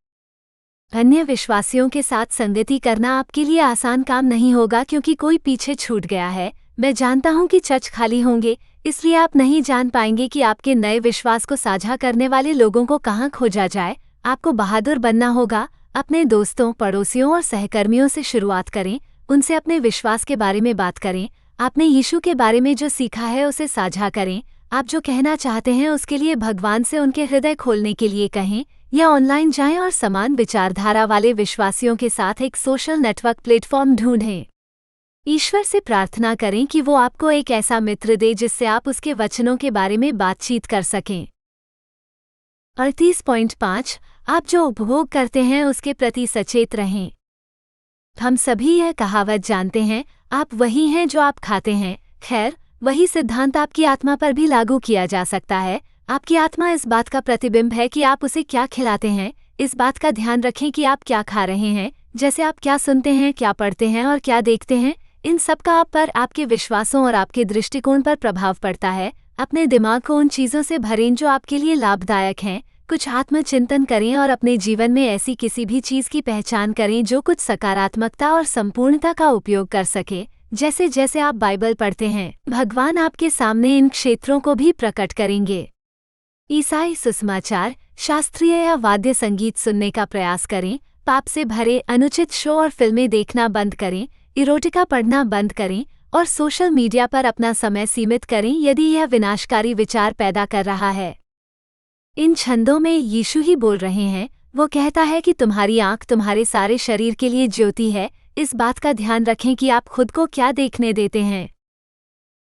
अन्य विश्वासियों के साथ संगति करना आपके लिए आसान काम नहीं होगा क्योंकि कोई पीछे छूट गया है। मैं जानता हूं कि चर्च खाली होंगे, इसलिए आप नहीं जान पाएंगे कि आपके नए विश्वास को साझा करने वाले लोगों को कहाँ खोजा जाए। आपको बहादुर बनना होगा। अपने दोस्तों, पड़ोसियों और सहकर्मियों से शुरुआत करें। उनसे अपने विश्वास के बारे में बात करें। आपने यीशु के बारे में जो सीखा है उसे साझा करें। आप जो कहना चाहते हैं उसके लिए भगवान से उनके हृदय खोलने के लिए कहें, या ऑनलाइन जाएं और समान विचारधारा वाले विश्वासियों के साथ एक सोशल नेटवर्क प्लेटफॉर्म ढूंढें। ईश्वर से प्रार्थना करें कि वो आपको एक ऐसा मित्र दे जिससे आप उसके वचनों के बारे में बातचीत कर सकें। 38.5 आप जो उपभोग करते हैं उसके प्रति सचेत रहें। हम सभी यह कहावत जानते हैं, आप वही हैं जो आप खाते हैं। खैर, वही सिद्धांत आपकी आत्मा पर भी लागू किया जा सकता है। आपकी आत्मा इस बात का प्रतिबिंब है कि आप उसे क्या खिलाते हैं। इस बात का ध्यान रखें कि आप क्या खा रहे हैं, जैसे आप क्या सुनते हैं, क्या पढ़ते हैं और क्या देखते हैं। इन सब का आप पर, आपके विश्वासों और आपके दृष्टिकोण पर प्रभाव पड़ता है। अपने दिमाग को उन चीज़ों से भरें जो आपके लिए लाभदायक हैं। कुछ आत्मचिंतन करें और अपने जीवन में ऐसी किसी भी चीज़ की पहचान करें जो कुछ सकारात्मकता और संपूर्णता का उपयोग कर सके। जैसे जैसे आप बाइबल पढ़ते हैं, भगवान आपके सामने इन क्षेत्रों को भी प्रकट करेंगे। ईसाई सुसमाचार, शास्त्रीय या वाद्य संगीत सुनने का प्रयास करें। पाप से भरे अनुचित शो और फिल्में देखना बंद करें। इरोटिका पढ़ना बंद करें और सोशल मीडिया पर अपना समय सीमित करें यदि यह विनाशकारी विचार पैदा कर रहा है। इन छंदों में यीशु ही बोल रहे हैं। वो कहता है कि तुम्हारी आंख तुम्हारे सारे शरीर के लिए ज्योति है। इस बात का ध्यान रखें कि आप खुद को क्या देखने देते हैं।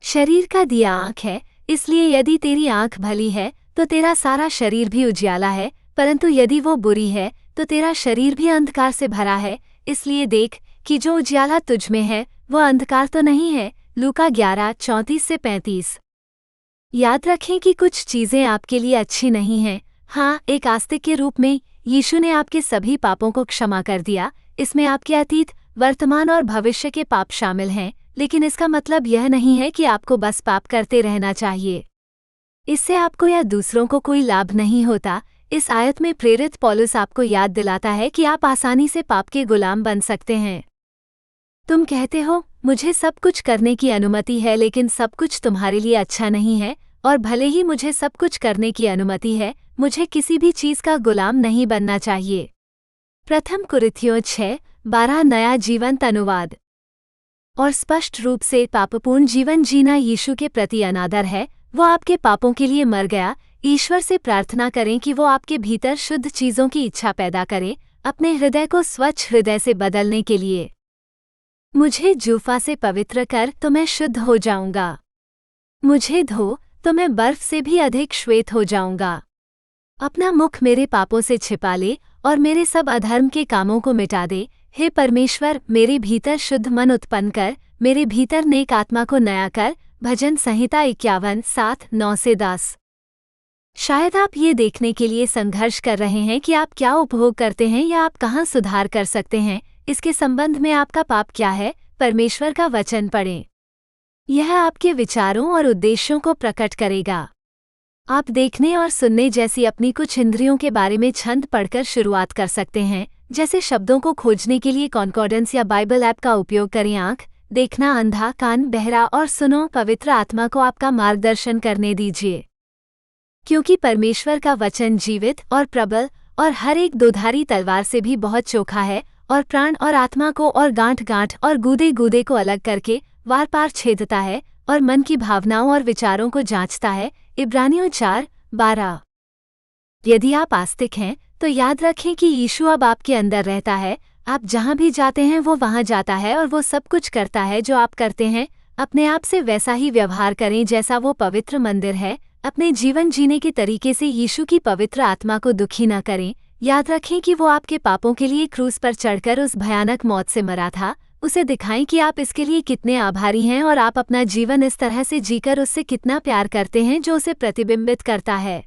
शरीर का दिया आंख है, इसलिए यदि तेरी आंख भली है तो तेरा सारा शरीर भी उजियाला है, परंतु यदि वो बुरी है तो तेरा शरीर भी अंधकार से भरा है। इसलिए देख कि जो उजियाला तुझ में है वो अंधकार तो नहीं है। लूका 11:34-35। याद रखें कि कुछ चीज़ें आपके लिए अच्छी नहीं हैं। हाँ, एक आस्तिक के रूप में यीशु ने आपके सभी पापों को क्षमा कर दिया। इसमें आपके अतीत, वर्तमान और भविष्य के पाप शामिल हैं, लेकिन इसका मतलब यह नहीं है कि आपको बस पाप करते रहना चाहिए। इससे आपको या दूसरों को कोई लाभ नहीं होता। इस आयत में प्रेरित पौलुस आपको याद दिलाता है कि आप आसानी से पाप के गुलाम बन सकते हैं। तुम कहते हो, मुझे सब कुछ करने की अनुमति है, लेकिन सब कुछ तुम्हारे लिए अच्छा नहीं है, और भले ही मुझे सब कुछ करने की अनुमति है, मुझे किसी भी चीज़ का गुलाम नहीं बनना चाहिए। प्रथम कुरिन्थियों 6:12 नया जीवंत अनुवाद। और स्पष्ट रूप से पापपूर्ण जीवन जीना यीशु के प्रति अनादर है। वो आपके पापों के लिए मर गया। ईश्वर से प्रार्थना करें कि वो आपके भीतर शुद्ध चीज़ों की इच्छा पैदा करे, अपने हृदय को स्वच्छ हृदय से बदलने के लिए। मुझे जूफा से पवित्र कर तो मैं शुद्ध हो जाऊंगा। मुझे धो तो मैं बर्फ से भी अधिक श्वेत हो जाऊंगा। अपना मुख मेरे पापों से छिपा ले और मेरे सब अधर्म के कामों को मिटा दे। हे परमेश्वर, मेरे भीतर शुद्ध मन उत्पन्न कर, मेरे भीतर नेक आत्मा को नया कर। भजन संहिता 51:7-9-10। शायद आप ये देखने के लिए संघर्ष कर रहे हैं कि आप क्या उपभोग करते हैं या आप कहाँ सुधार कर सकते हैं। इसके संबंध में आपका पाप क्या है, परमेश्वर का वचन पढ़ें। यह आपके विचारों और उद्देश्यों को प्रकट करेगा। आप देखने और सुनने जैसी अपनी कुछ इंद्रियों के बारे में छंद पढ़कर शुरुआत कर सकते हैं, जैसे शब्दों को खोजने के लिए कॉन्कॉर्डेंस या बाइबल ऐप का उपयोग करें। आँख देखना, अंधा, कान बहरा और सुनो। पवित्र आत्मा को आपका मार्गदर्शन करने दीजिए, क्योंकि परमेश्वर का वचन जीवित और प्रबल और हर एक दोधारी तलवार से भी बहुत चोखा है, और प्राण और आत्मा को और गांठ गांठ और गूदे गूदे को अलग करके वार पार छेदता है, और मन की भावनाओं और विचारों को जांचता है। इब्रानियों 4:12। यदि आप आस्तिक हैं तो याद रखें कि यीशु अब आपके अंदर रहता है। आप जहां भी जाते हैं वो वहां जाता है, और वो सब कुछ करता है जो आप करते हैं। अपने आप से वैसा ही व्यवहार करें जैसा वो पवित्र मंदिर है। अपने जीवन जीने के तरीके से यीशु की पवित्र आत्मा को दुखी न करें। याद रखें कि वो आपके पापों के लिए क्रूस पर चढ़कर उस भयानक मौत से मरा था। उसे दिखाएं कि आप इसके लिए कितने आभारी हैं, और आप अपना जीवन इस तरह से जीकर उससे कितना प्यार करते हैं जो उसे प्रतिबिंबित करता है।